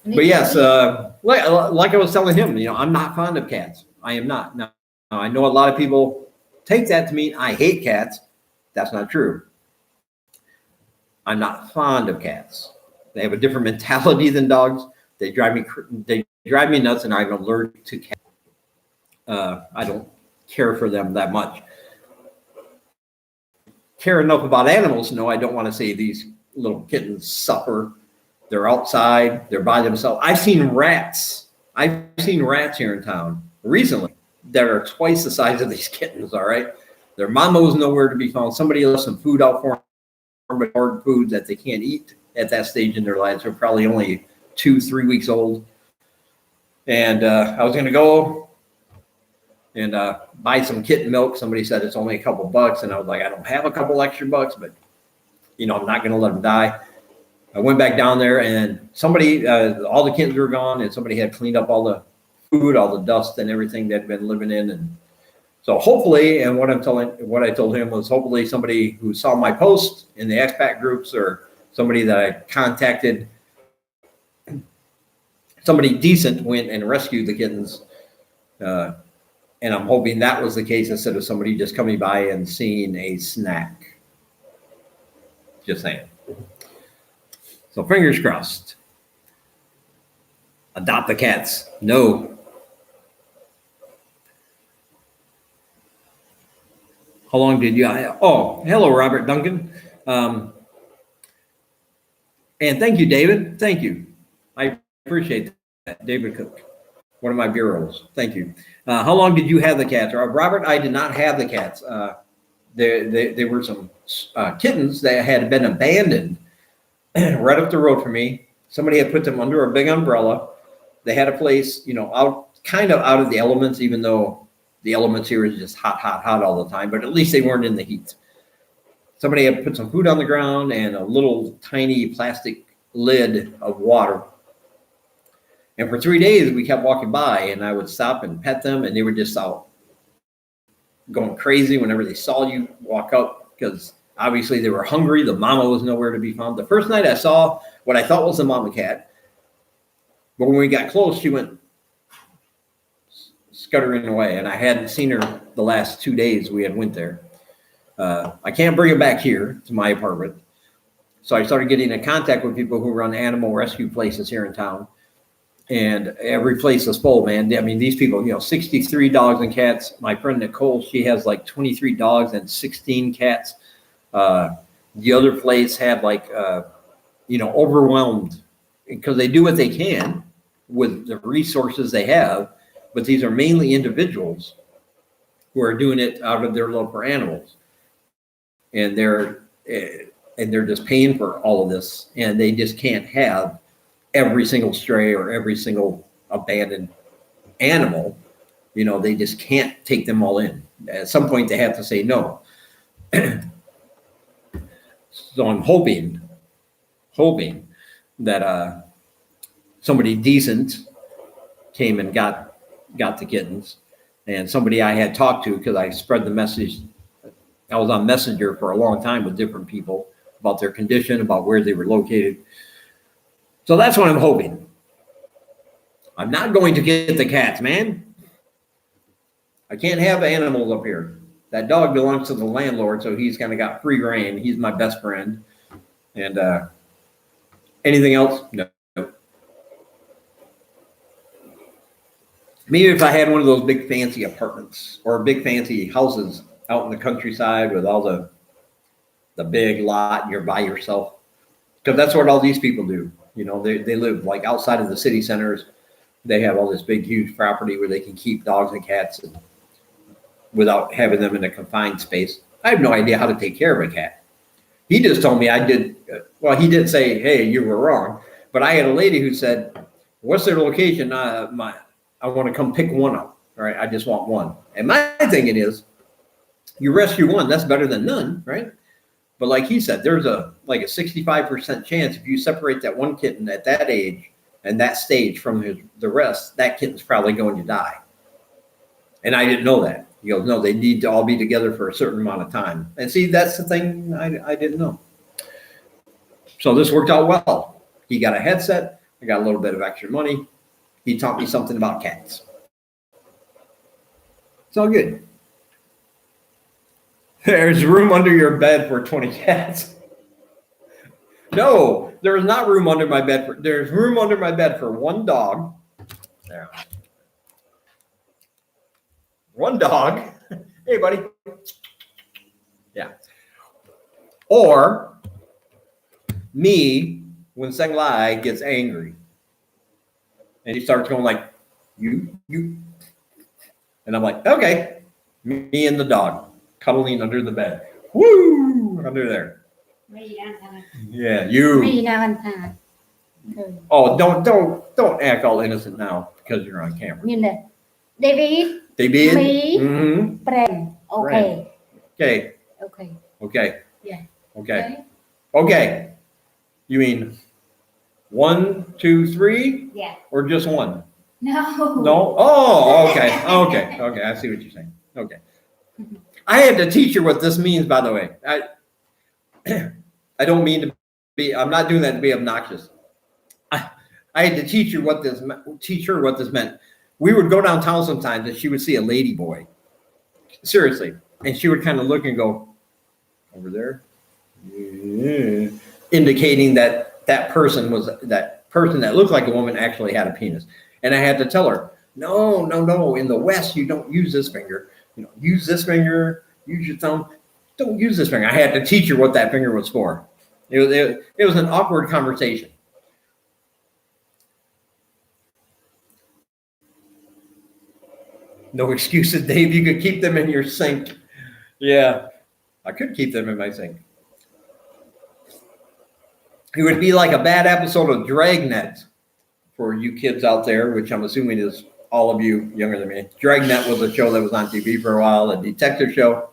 But yes, like I was telling him, I'm not fond of cats. I am not. Now, I know a lot of people take that to mean I hate cats. That's not true. I'm not fond of cats. They have a different mentality than dogs. They drive me nuts, and I'm allergic to cats. I don't care for them that much. Care enough about animals to know I don't want to see these little kittens suffer. They're outside. They're by themselves. I've seen rats here in town recently that are twice the size of these kittens. All right, their mama was nowhere to be found. Somebody left some food out for them, but hard food that they can't eat at that stage in their lives. They're probably only 2-3 weeks old. And I was going to go and buy some kitten milk. Somebody said it's only a couple bucks, and I was like, I don't have a couple extra bucks, but I'm not going to let them die. I went back down there, and somebody, all the kittens were gone, and somebody had cleaned up all the food, all the dust and everything that had been living in. And so hopefully, and what I told him was hopefully somebody who saw my post in the expat groups or somebody that I contacted, somebody decent went and rescued the kittens. And I'm hoping that was the case instead of somebody just coming by and seeing a snack. Just saying. So fingers crossed. Adopt the cats. No. How long did you? Oh, hello, Robert Duncan. And thank you, David. Thank you. I appreciate that. David Cook, one of my bureaus. Thank you. How long did you have the cats? Robert, I did not have the cats. There were some kittens that had been abandoned right up the road from me. Somebody had put them under a big umbrella. They had a place, kind of out of the elements, even though the elements here is just hot all the time, but at least they weren't in the heat. Somebody had put some food on the ground and a little tiny plastic lid of water. And for 3 days, we kept walking by, and I would stop and pet them, and they were just out going crazy whenever they saw you walk up, because obviously they were hungry. The mama was nowhere to be found. The first night I saw what I thought was the mama cat, but when we got close, she went scuttering away, and I hadn't seen her the last 2 days we had went there. I can't bring her back here to my apartment. So I started getting in contact with people who run animal rescue places here in town. And every place is full, man. I mean, these people, 63 dogs and cats. My friend Nicole, she has like 23 dogs and 16 cats. The other place had overwhelmed because they do what they can with the resources they have. But these are mainly individuals who are doing it out of their love for animals. And they're just paying for all of this, and they just can't have every single stray or every single abandoned animal. They just can't take them all in. At some point, they have to say no. So I'm hoping that somebody decent came and got the kittens, and somebody I had talked to, because I spread the message. I was on Messenger for a long time with different people about their condition, about where they were located. So that's what I'm hoping. I'm not going to get the cats, man. I can't have animals up here. That dog belongs to the landlord, so he's kind of got free reign. He's my best friend. And anything else? No. Maybe if I had one of those big fancy apartments or big fancy houses out in the countryside with all the big lot, and you're by yourself. Because that's what all these people do. You know, they live like outside of the city centers. They have all this big, huge property where they can keep dogs and cats and, without having them in a confined space. I have no idea how to take care of a cat. He just told me I did. Well, he didn't say, "Hey, you were wrong," but I had a lady who said, "What's their location? I want to come pick one up. All right, I just want one." And my thinking is, you rescue one, that's better than none, right? But like he said, there's a 65% chance if you separate that one kitten at that age and that stage from the rest, that kitten's probably going to die. And I didn't know that. He goes, no, they need to all be together for a certain amount of time. And see, that's the thing I didn't know. So this worked out well. He got a headset. I got a little bit of extra money. He taught me something about cats. It's all good. There's room under your bed for 20 cats. No, there is not room under my bed. There's room under my bed for one dog. There. One dog. Hey, buddy. Yeah. Or me when Seng Lai gets angry. And he starts going like, you. And I'm like, okay. Me and the dog cuddling under the bed. Woo! Under there. Yeah, you. Oh, don't act all innocent now because you're on camera. David. David. Me. Mm-hmm. Friend. Okay. Okay. Okay. Okay. Yeah. Okay. Okay. You mean 1, 2, 3? Yeah. Or just one? No. No? Oh, okay. Okay. Okay. I see what you're saying. Okay. I had to teach her what this means, by the way. I don't mean to be, I'm not doing that to be obnoxious. I had to teach her what this meant. We would go downtown sometimes and she would see a lady boy. Seriously. And she would kind of look and go, over there? Yeah. Indicating that person that looked like a woman actually had a penis. And I had to tell her, no. In the West, you don't use this finger. Use this finger, use your thumb. Don't use this finger. I had to teach her what that finger was for. It was an awkward conversation. No excuses, Dave. You could keep them in your sink. Yeah, I could keep them in my sink. It would be like a bad episode of Dragnet for you kids out there, which I'm assuming is all of you younger than me. Dragnet was a show that was on TV for a while, a detective show.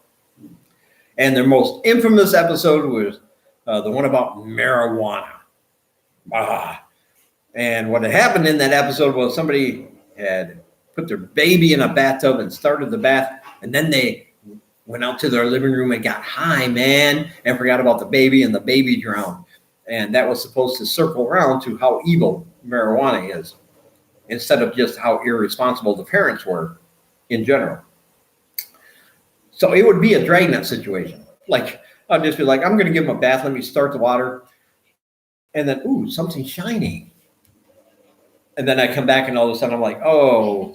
And their most infamous episode was the one about marijuana. And what had happened in that episode was somebody had put their baby in a bathtub and started the bath. And then they went out to their living room and got high, man, and forgot about the baby, and the baby drowned. And that was supposed to circle around to how evil marijuana is, instead of just how irresponsible the parents were in general. So it would be a Dragnet situation. Like, I'd just be like, I'm going to give him a bath. Let me start the water. And then, ooh, something shiny. And then I come back and all of a sudden I'm like, oh,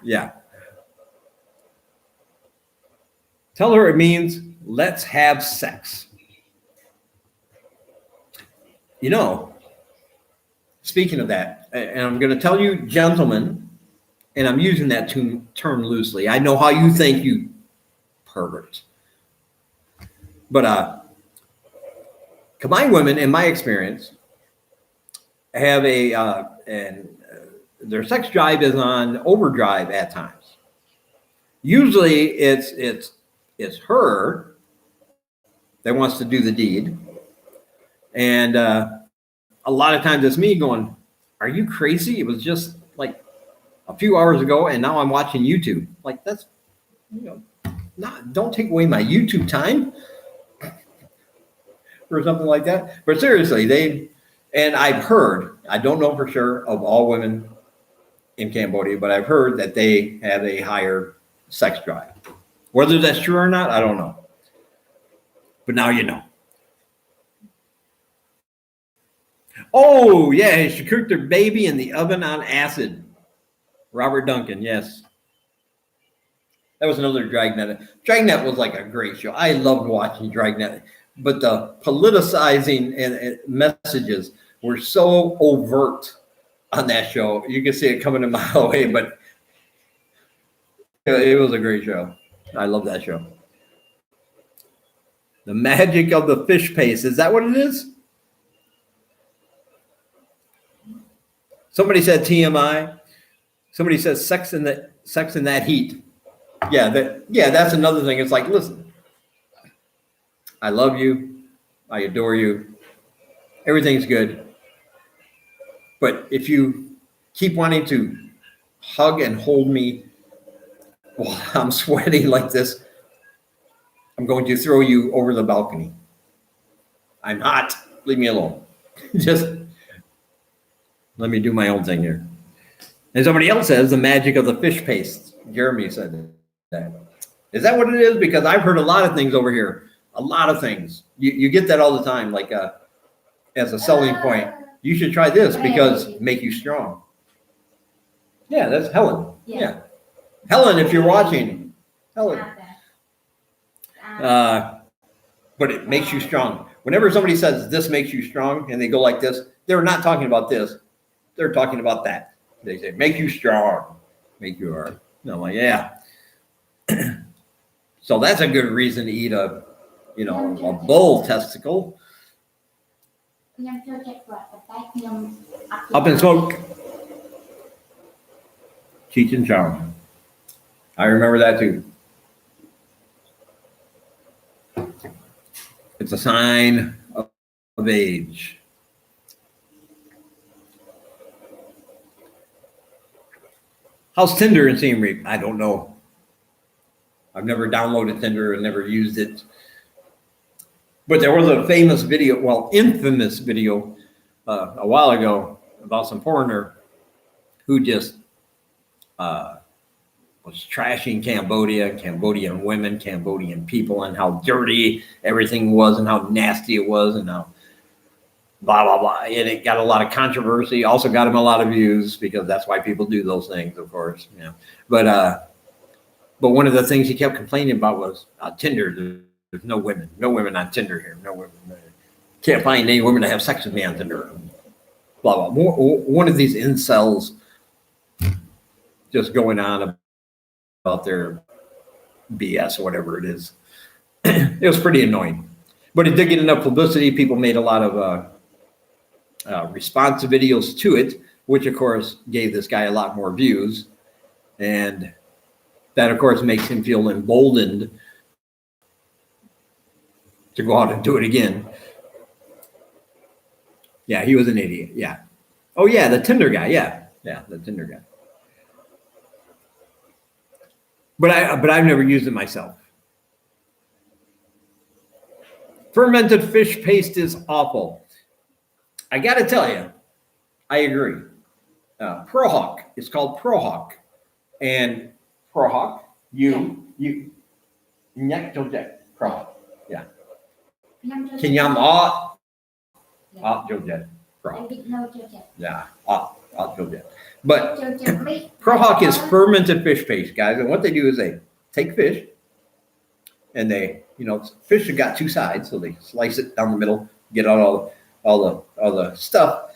yeah. Tell her it means let's have sex. Speaking of that, and I'm going to tell you, gentlemen, and I'm using that term loosely. I know how you think, you perverts. But combined women, in my experience, have their sex drive is on overdrive at times. Usually it's her that wants to do the deed. And a lot of times it's me going, are you crazy? It was just like a few hours ago and now I'm watching YouTube. Like, that's, don't take away my YouTube time or something like that. But seriously, and I've heard, I don't know for sure of all women in Cambodia, but I've heard that they have a higher sex drive. Whether that's true or not, I don't know. But now you know. Oh, yeah, she cooked her baby in the oven on acid. Robert Duncan, yes. That was another Dragnet. Dragnet was like a great show. I loved watching Dragnet. but the politicizing and messages were so overt on that show. You can see it coming a mile away, but it was a great show. I love that show. The magic of the fish paste. Is that what it is? Somebody said TMI. Somebody says sex in that heat. Yeah, that's another thing. It's like, listen, I love you. I adore you. Everything's good. But if you keep wanting to hug and hold me while I'm sweating like this, I'm going to throw you over the balcony. I'm hot. Leave me alone. Just let me do my own thing here. And somebody else says the magic of the fish paste. Jeremy said that. Is that what it is? Because I've heard a lot of things over here. A lot of things. You get that all the time, like as a selling point. You should try this because make you strong. Yeah, that's Helen. Yeah. Helen, if you're watching. Helen. But it makes you strong. Whenever somebody says this makes you strong and they go like this, they're not talking about this. They're talking about that. They say, make you strong, make you hard. And I'm like, yeah. So that's a good reason to eat a bull testicle. Up in smoke. Cheech and Chong. I remember that too. It's a sign of age. How's Tinder in Siem Reap? I don't know. I've never downloaded Tinder and never used it. But there was a infamous video a while ago about some foreigner who just was trashing Cambodia, Cambodian women, Cambodian people, and how dirty everything was and how nasty it was and how blah, blah, blah. And it got a lot of controversy. Also got him a lot of views because that's why people do those things, of course. Yeah. But one of the things he kept complaining about was Tinder. There's no women on Tinder here. No women. Can't find any women to have sex with me on Tinder. Blah, blah. One of these incels just going on about their BS or whatever it is. It was pretty annoying. But it did get enough publicity. People made a lot of response videos to it, which, of course, gave this guy a lot more views. And that, of course, makes him feel emboldened to go out and do it again. Yeah, he was an idiot. Yeah. Oh, yeah, the Tinder guy. Yeah, the Tinder guy. But I've never used it myself. Fermented fish paste is awful. I got to tell you, I agree. Prohawk. It's called Prohawk. And Prohawk, Prohawk. Yeah. Kenyam Jojet. Yeah. Jojet. But Prohawk is fermented fish paste, guys. And what they do is they take fish and they, fish have got two sides, so they slice it down the middle, get out all the stuff,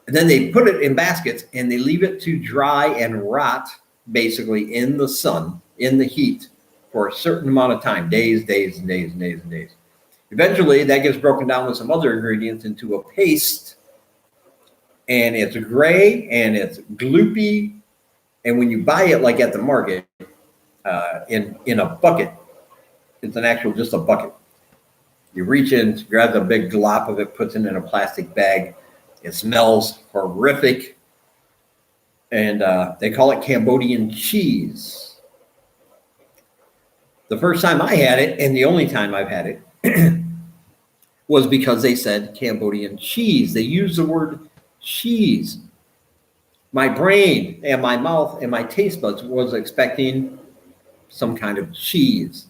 and then they put it in baskets and they leave it to dry and rot, basically in the sun, in the heat, for a certain amount of time, days. Eventually, that gets broken down with some other ingredients into a paste, and it's gray and it's gloopy. And when you buy it, like at the market, in a bucket, it's just a bucket. You reach in, grab a big glop of it, puts it in a plastic bag. It smells horrific. And they call it Cambodian cheese. The first time I had it, and the only time I've had it, was because they said Cambodian cheese. They used the word cheese. My brain and my mouth and my taste buds was expecting some kind of cheese.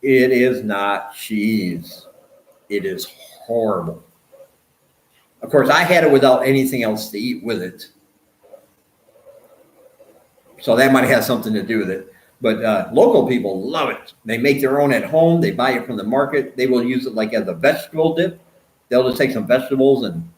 It is not cheese. It is horrible. Of course, I had it without anything else to eat with it. So that might have something to do with it. But local people love it. They make their own at home. They buy it from the market. They will use it like as a vegetable dip. They'll just take some vegetables and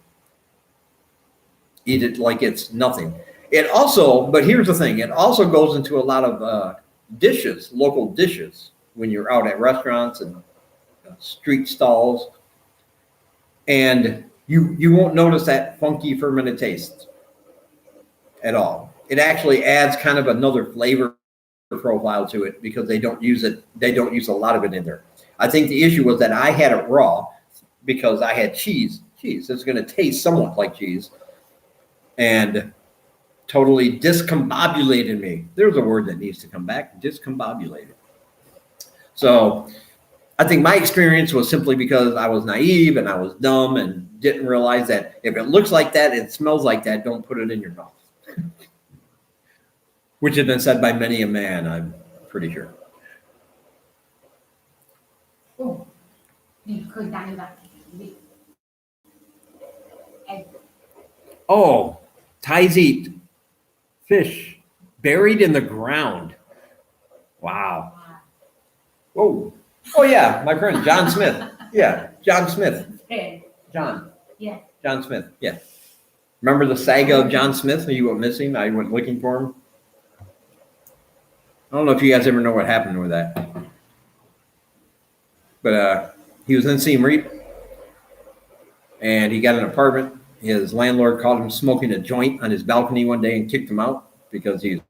eat it like it's nothing. It also, but here's the thing, it also goes into a lot of dishes, local dishes, when you're out at restaurants and street stalls. And you won't notice that funky fermented taste at all. It actually adds kind of another flavor profile to it because they don't use a lot of it in there. I think the issue was that I had it raw because I had cheese. It's going to taste somewhat like cheese, and totally discombobulated me. There's a word that needs to come back, discombobulated. So I think my experience was simply because I was naive and I was dumb and didn't realize that if it looks like that, it smells like that, don't put it in your mouth. Which has been said by many a man, I'm pretty sure. โอ้นี่เคยดังแบบนี่ไอ้ Oh, Thais eat fish buried in the ground. Wow. Oh, oh yeah, my friend John Smith. Yeah, John Smith. เฟรน John. Yeah. John Smith. Yeah. Remember the saga of John Smith? You went missing. I went looking for him. I don't know if you guys ever know what happened with that. But he was in Siem Reap, and he got an apartment. His landlord caught him smoking a joint on his balcony one day and kicked him out because he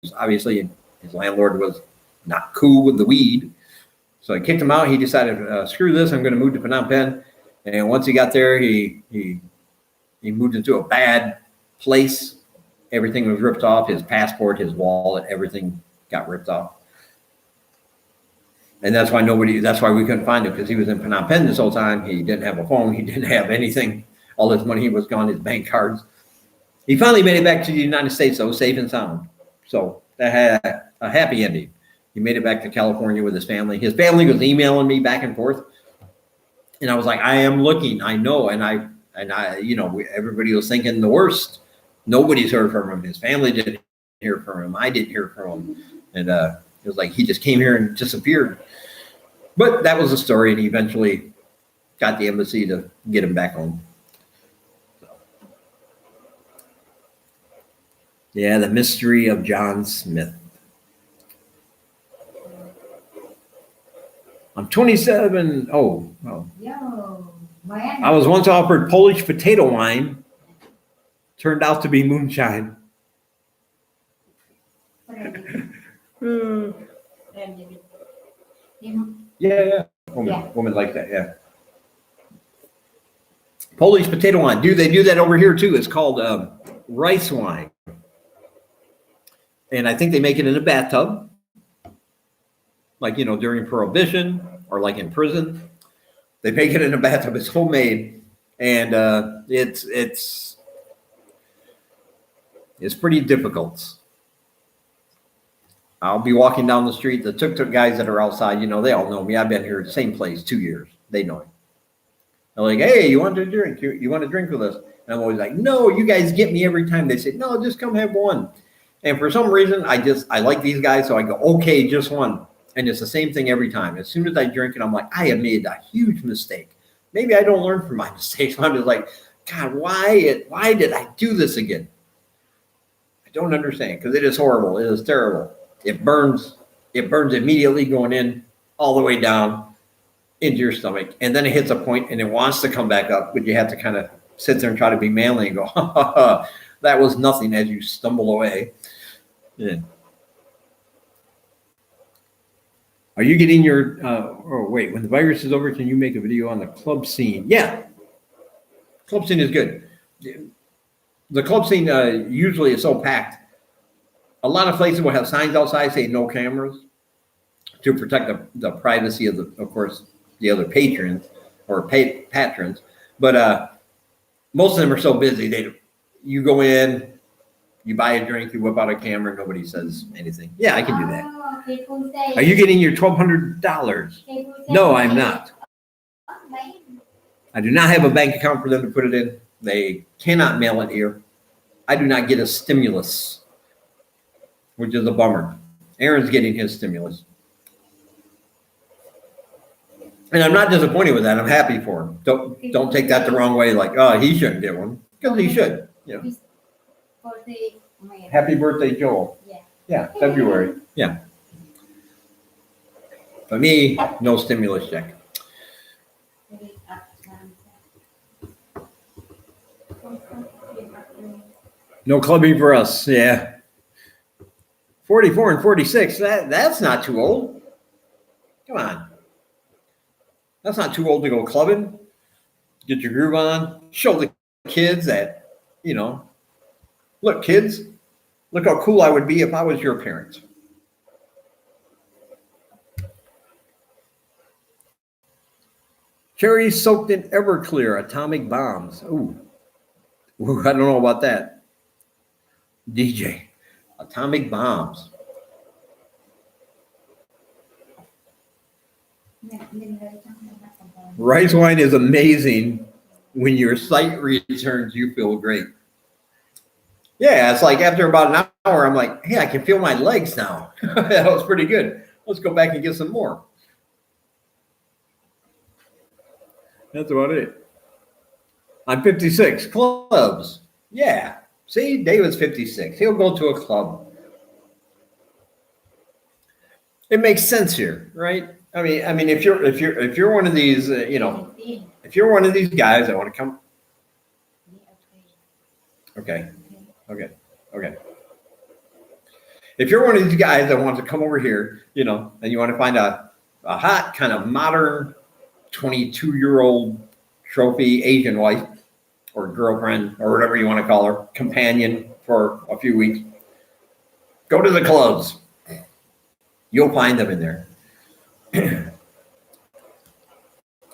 was obviously his landlord was not cool with the weed. So he kicked him out. He decided, screw this, I'm going to move to Phnom Penh. And once he got there, he moved into a bad place. Everything was ripped off. His passport, his wallet, everything got ripped off. And that's why we couldn't find him, because he was in Phnom Penh this whole time. He didn't have a phone. He didn't have anything. All his money was gone, his bank cards. He finally made it back to the United States, though, safe and sound. So that had a happy ending. He made it back to California with his family. His family was emailing me back and forth. And I was like, I am looking, I know. And I, everybody was thinking the worst. Nobody's heard from him. His family didn't hear from him. I didn't hear from him. And it was like he just came here and disappeared. But that was the story, and he eventually got the embassy to get him back home. So. Yeah, the mystery of John Smith. I'm 27. Oh. Yo, man. I was once offered Polish potato wine. Turned out to be moonshine. เฟรนนี่มั้ง Yeah. Woman like that, yeah. Polish potato wine. They do that over here too. It's called rice wine. And I think they make it in a bathtub. Like, during Prohibition or like in prison. They make it in a bathtub. It's homemade. And it's pretty difficult. I'll be walking down the street. The tuk-tuk guys that are outside, they all know me. I've been here, same place, 2 years. They know me. They're like, hey, you want to drink? You want to drink with us? And I'm always like, no, you guys get me every time. They say, no, just come have one. And for some reason, I like these guys. So I go, okay, just one. And it's the same thing every time. As soon as I drink it, I'm like, I have made a huge mistake. Maybe I don't learn from my mistakes. I'm just like, God, why did I do this again? I don't understand, because it is horrible. It is terrible. It burns immediately going in all the way down into your stomach. And then it hits a point and it wants to come back up, but you have to kind of sit there and try to be manly and go, that was nothing, as you stumble away. Yeah. Are you getting your, when the virus is over, can you make a video on the club scene? Yeah. Club scene is good. The club scene usually is so packed. A lot of places will have signs outside saying no cameras to protect the privacy of course, the other patrons or patrons. But most of them are so busy. You go in, you buy a drink, you whip out a camera, nobody says anything. Yeah, I can do that. Are you getting your $1,200? No, I'm not. I do not have a bank account for them to put it in. They cannot mail it here. I do not get a stimulus, which is a bummer. Aaron's getting his stimulus. And I'm not disappointed with that. I'm happy for him. Don't take that the wrong way, like, oh, he shouldn't get one. Because he should. You know. His birthday, May. Happy birthday, Joel. Yeah. Yeah, February. Yeah. For me, no stimulus check. No clubbing for us. Yeah. 44 and 46. That's not too old. Come on. That's not too old to go clubbing. Get your groove on. Show the kids that, you know, look, kids, look how cool I would be if I was your parents. Cherry soaked in Everclear atomic bombs. Ooh, I don't know about that. DJ, atomic bombs. Rice wine is amazing. When your sight returns, you feel great. Yeah, it's like after about an hour, I'm like, hey, I can feel my legs now. That was pretty good. Let's go back and get some more. That's about it. I'm 56. Clubs. Yeah. See, David's 56. He'll go to a club. It makes sense here, right? I mean, if you're one of these, you know, if you're one of these guys that want to come. Okay. If you're one of these guys that wants to come over here, you know, and you want to find a hot kind of modern 22-year-old trophy Asian wife or girlfriend or whatever you want to call her, companion for a few weeks, go to the clubs. You'll find them in there.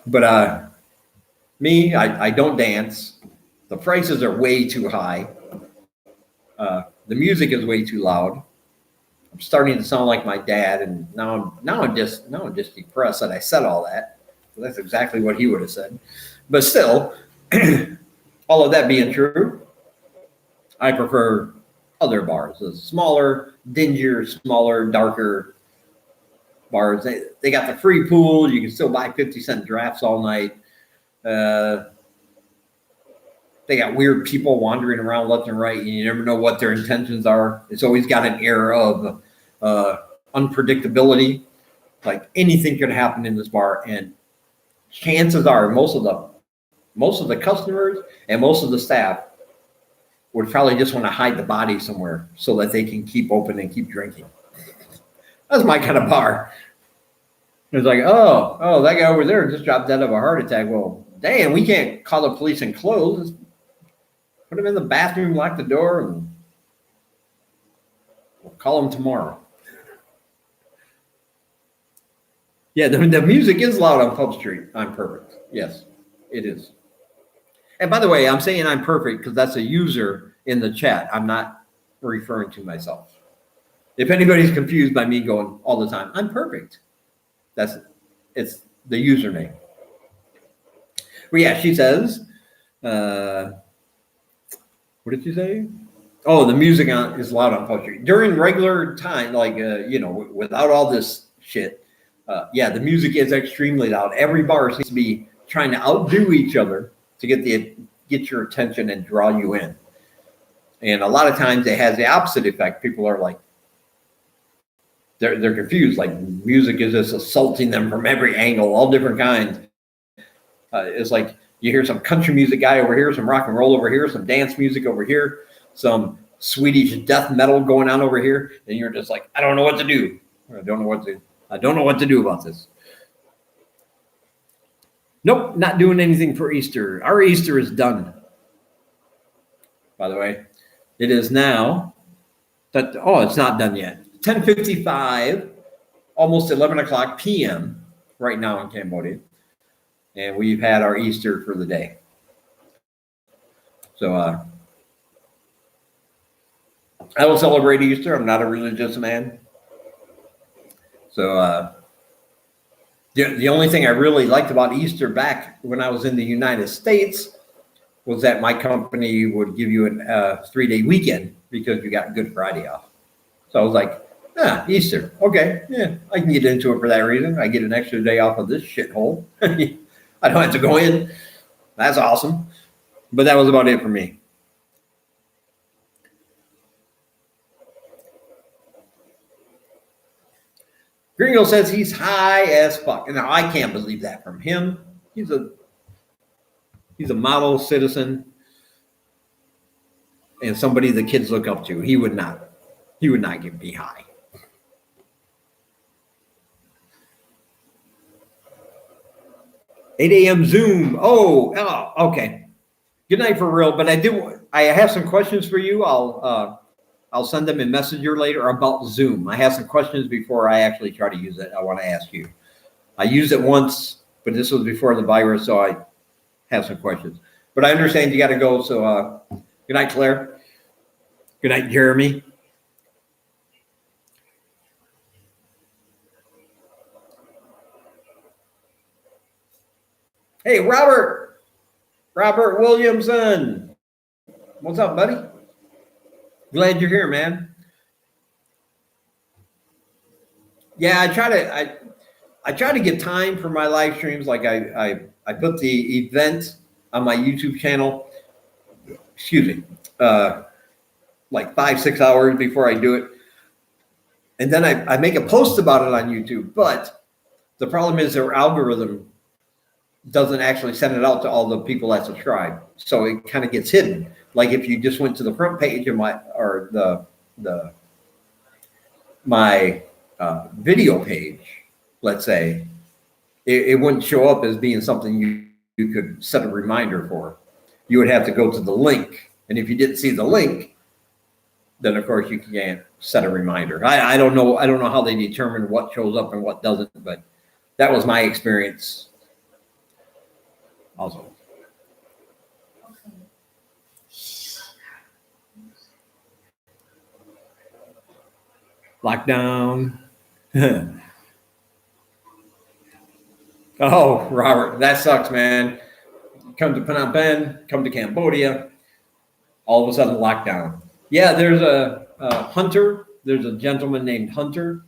But me, I don't dance. The prices are way too high. The music is way too loud. I'm starting to sound like my dad, and now I'm just depressed that I said all that. So that's exactly what he would have said. But still, all of that being true, I prefer other bars, the smaller, dingier, smaller, darker bars. They got the free pool. You can still buy 50-cent drafts all night. They got weird people wandering around left and right, and you never know what their intentions are. It's always got an air of unpredictability. Like anything could happen in this bar, and chances are most of the customers and most of the staff would probably just want to hide the body somewhere so that they can keep open and keep drinking. That's my kind of bar. It's like, oh, that guy over there just dropped dead of a heart attack. Well, damn, we can't call the police and close. Put him in the bathroom, lock the door, and we'll call him tomorrow. Yeah, the music is loud on Pub Street. I'm perfect. Yes, it is. And by the way, I'm saying I'm perfect because that's a user in the chat. I'm not referring to myself. If anybody's confused by me going all the time, I'm perfect. It's the username. Well, yeah, she says, what did she say? Oh, the music is loud on Pub Street. During regular time, like, without all this shit, yeah, the music is extremely loud. Every bar seems to be trying to outdo each other to get your attention and draw you in. And a lot of times it has the opposite effect. People are like, they're confused. Like music is just assaulting them from every angle, all different kinds. It's like you hear some country music guy over here, some rock and roll over here, some dance music over here, some Swedish death metal going on over here, and you're just like, I don't know what to do. I don't know what to do about this. Nope, not doing anything for Easter. Our Easter is done. By the way, it is now it's not done yet. 10:55, almost 11 o'clock p.m. right now in Cambodia. And we've had our Easter for the day. So I don't celebrate Easter. I'm not a religious man. So the only thing I really liked about Easter back when I was in the United States was that my company would give you a 3-day weekend because you got Good Friday off. So I was like, Ah, Easter. Okay. Yeah, I can get into it for that reason. I get an extra day off of this shithole. I don't have to go in. That's awesome. But that was about it for me. Gringo says he's high as fuck. Now I can't believe that from him. He's a model citizen and somebody the kids look up to. He would not give me high. $8 a.m. Zoom. Oh, okay. Good night for real. But I have some questions for you. I'll send them in Messenger later about Zoom. I have some questions before I actually try to use it. I want to ask you. I used it once, but this was before the virus, so I have some questions. But I understand you got to go. So good night, Claire. Good night, Jeremy. Hey, Robert Williamson. What's up, buddy? Glad you're here, man. Yeah, I try to get time for my live streams. Like I put the event on my YouTube channel. Excuse me, like 5-6 hours before I do it, and then I make a post about it on YouTube. But the problem is their algorithm doesn't actually send it out to all the people that subscribe, so it kind of gets hidden. Like if you just went to the front page of my video page, let's say, it wouldn't show up as being something you could set a reminder for. You would have to go to the link, and if you didn't see the link, then of course you can't set a reminder. I don't know how they determine what shows up and what doesn't, but that was my experience. Also. Lockdown. Oh, Robert, that sucks, man. Come to Phnom Penh, come to Cambodia, all of a sudden lockdown. Yeah, there's a Hunter. There's a gentleman named Hunter.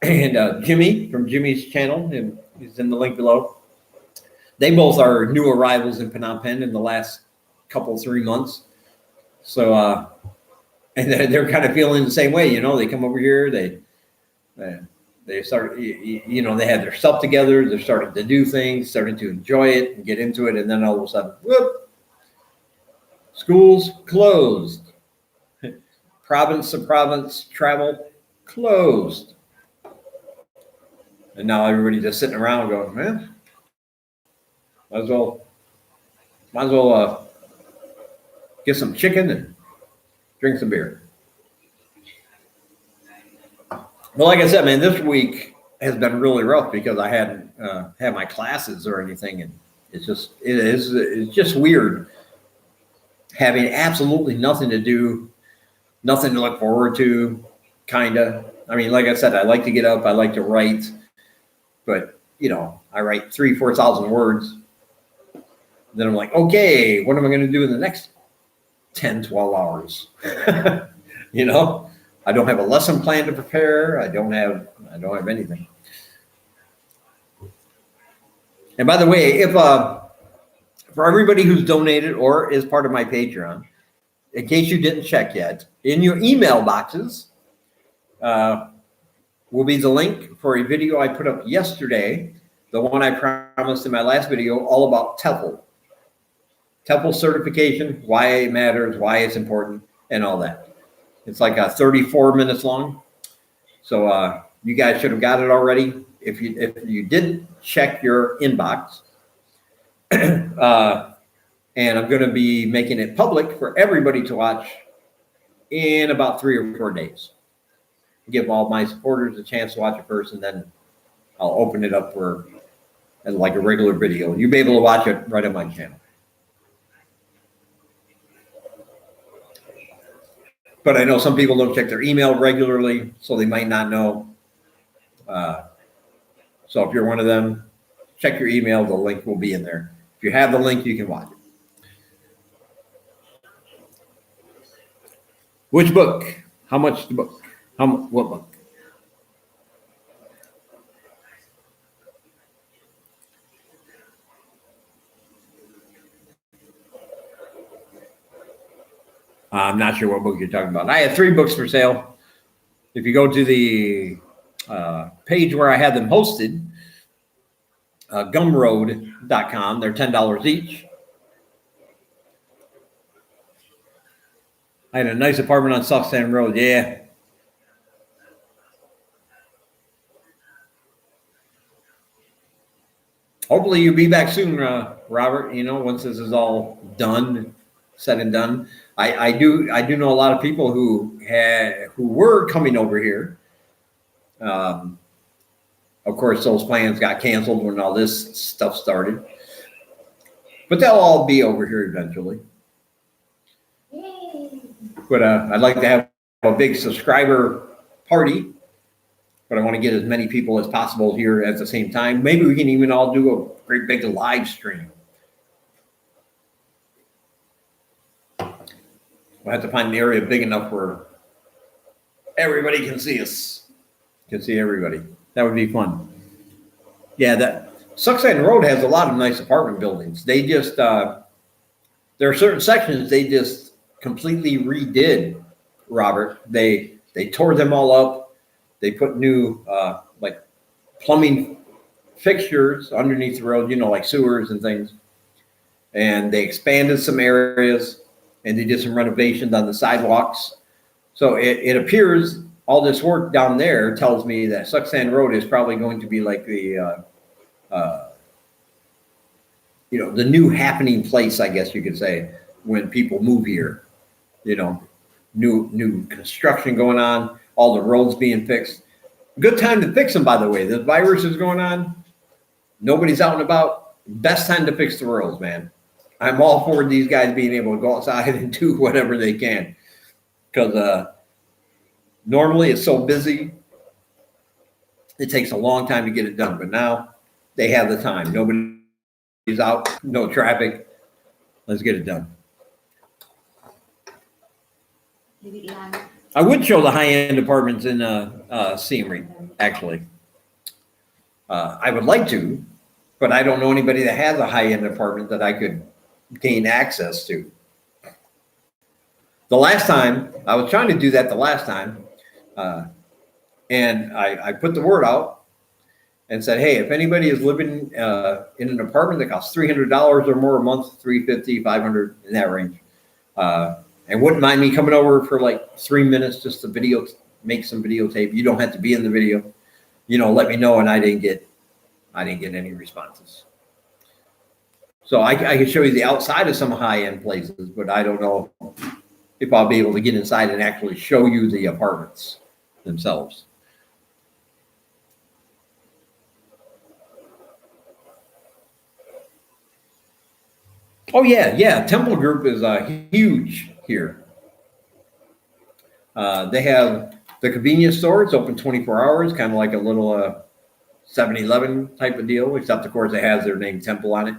And Jimmy from Jimmy's channel, and he's in the link below. They both are new arrivals in Phnom Penh in the last 3 months. So, and they're kind of feeling the same way, you know. They come over here, they start, you know, they have their stuff together. They're starting to do things, starting to enjoy it and get into it, and then all of a sudden, whoop, schools closed, province to province travel closed, and now everybody's just sitting around going, man, might as well get some chicken and drink some beer. Well, like I said, man, this week has been really rough because I hadn't had my classes or anything, and it's just weird having absolutely nothing to do, nothing to look forward to, kinda. I mean, like I said, I like to get up, I like to write, but you know, I write 3,000-4,000 words. Then I'm like, okay, what am I going to do in the next 10-12 hours? You know, I don't have a lesson plan to prepare. I don't have anything. And by the way, if for everybody who's donated or is part of my Patreon, in case you didn't check yet, in your email boxes will be the link for a video I put up yesterday, the one I promised in my last video, all about TEFL. TEFL certification, why it matters, why it's important, and all that. It's like 34 minutes long. So you guys should have got it already. If you didn't, check your inbox. And I'm going to be making it public for everybody to watch in about 3 or 4 days. Give all my supporters a chance to watch it first, and then I'll open it up for like a regular video. You'll be able to watch it right on my channel. But I know some people don't check their email regularly, so they might not know. So if you're one of them, check your email. The link will be in there. If you have the link, you can watch it. Which book? How much the book? What book? I'm not sure what book you're talking about. I had 3 books for sale. If you go to the page where I had them hosted, gumroad.com, they're $10 each. I had a nice apartment on Suckstand Road. Yeah. Hopefully you'll be back soon, Robert. You know, once this is all done, said and done. I do know a lot of people who were coming over here. Of course, those plans got canceled when all this stuff started. But they'll all be over here eventually. Yay. But I'd like to have a big subscriber party. But I want to get as many people as possible here at the same time. Maybe we can even all do a great big live stream. We'll have to find an area big enough where everybody can see us. Can see everybody. That would be fun. Yeah, that Suckstand Road has a lot of nice apartment buildings. They just there are certain sections they just completely redid, Robert. They tore them all up. They put new like plumbing fixtures underneath the road, you know, like sewers and things. And they expanded some areas and they did some renovations on the sidewalks. So it appears all this work down there tells me that Suckstand Road is probably going to be like the, you know, the new happening place, I guess you could say, when people move here. You know, new construction going on, all the roads being fixed. Good time to fix them, by the way. The virus is going on. Nobody's out and about. Best time to fix the roads, man. I'm all for these guys being able to go outside and do whatever they can. Because normally it's so busy, it takes a long time to get it done. But now they have the time. Nobody's out, no traffic. Let's get it done. I would show the high-end apartments in Siem Reap, actually. I would like to, but I don't know anybody that has a high-end apartment that I could gain access to. The last time, I was trying to do that the last time, and I put the word out and said, hey, if anybody is living in an apartment that costs $300 or more a month, $350, $500, in that range, and wouldn't mind me coming over for like 3 minutes just to make some videotape. You don't have to be in the video, you know, let me know. And I didn't get any responses. So I can show you the outside of some high-end places, but I don't know if I'll be able to get inside and actually show you the apartments themselves. Oh yeah. Temple Group is huge here. They have the convenience store. It's open 24 hours, kind of like a little 7-Eleven type of deal, except of course it has their name Temple on it.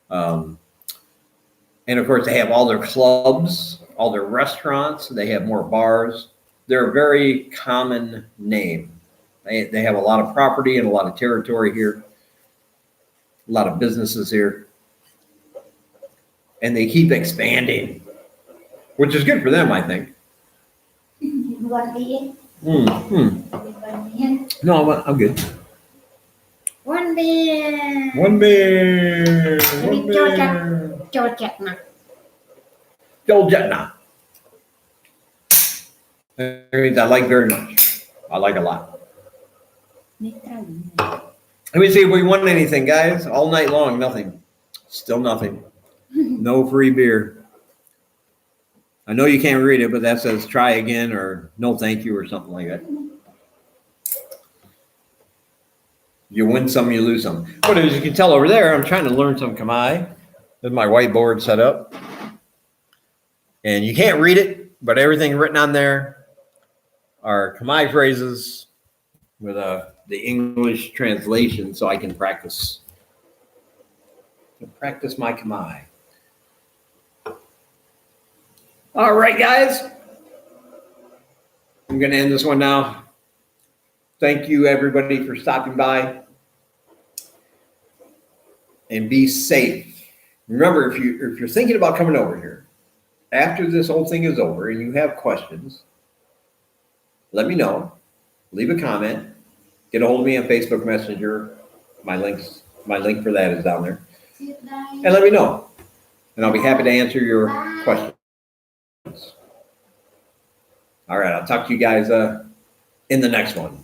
And of course they have all their clubs, all their restaurants. They have more bars. They're a very common name. They have a lot of property and a lot of territory here. A lot of businesses here. And they keep expanding, which is good for them, I think. One beer. No, I'm good. One beer. One beer. One beer. Cocok. Joel Jetna. That means I like very much. I like a lot. Let me see if we won anything, guys. All night long, nothing. Still nothing. No free beer. I know you can't read it, but that says try again or no thank you or something like that. You win some, you lose some. But as you can tell over there, I'm trying to learn some Khmer. There's my whiteboard set up. And you can't read it, but everything written on there are Khmer phrases with the English translation so I can practice. Practice my Khmer. All right, guys. I'm going to end this one now. Thank you, everybody, for stopping by. And be safe. Remember, if you're thinking about coming over here, after this whole thing is over and you have questions, let me know. Leave a comment. Get a hold of me on Facebook Messenger. My link for that is down there. And let me know. And I'll be happy to answer your questions. All right, I'll talk to you guys in the next one.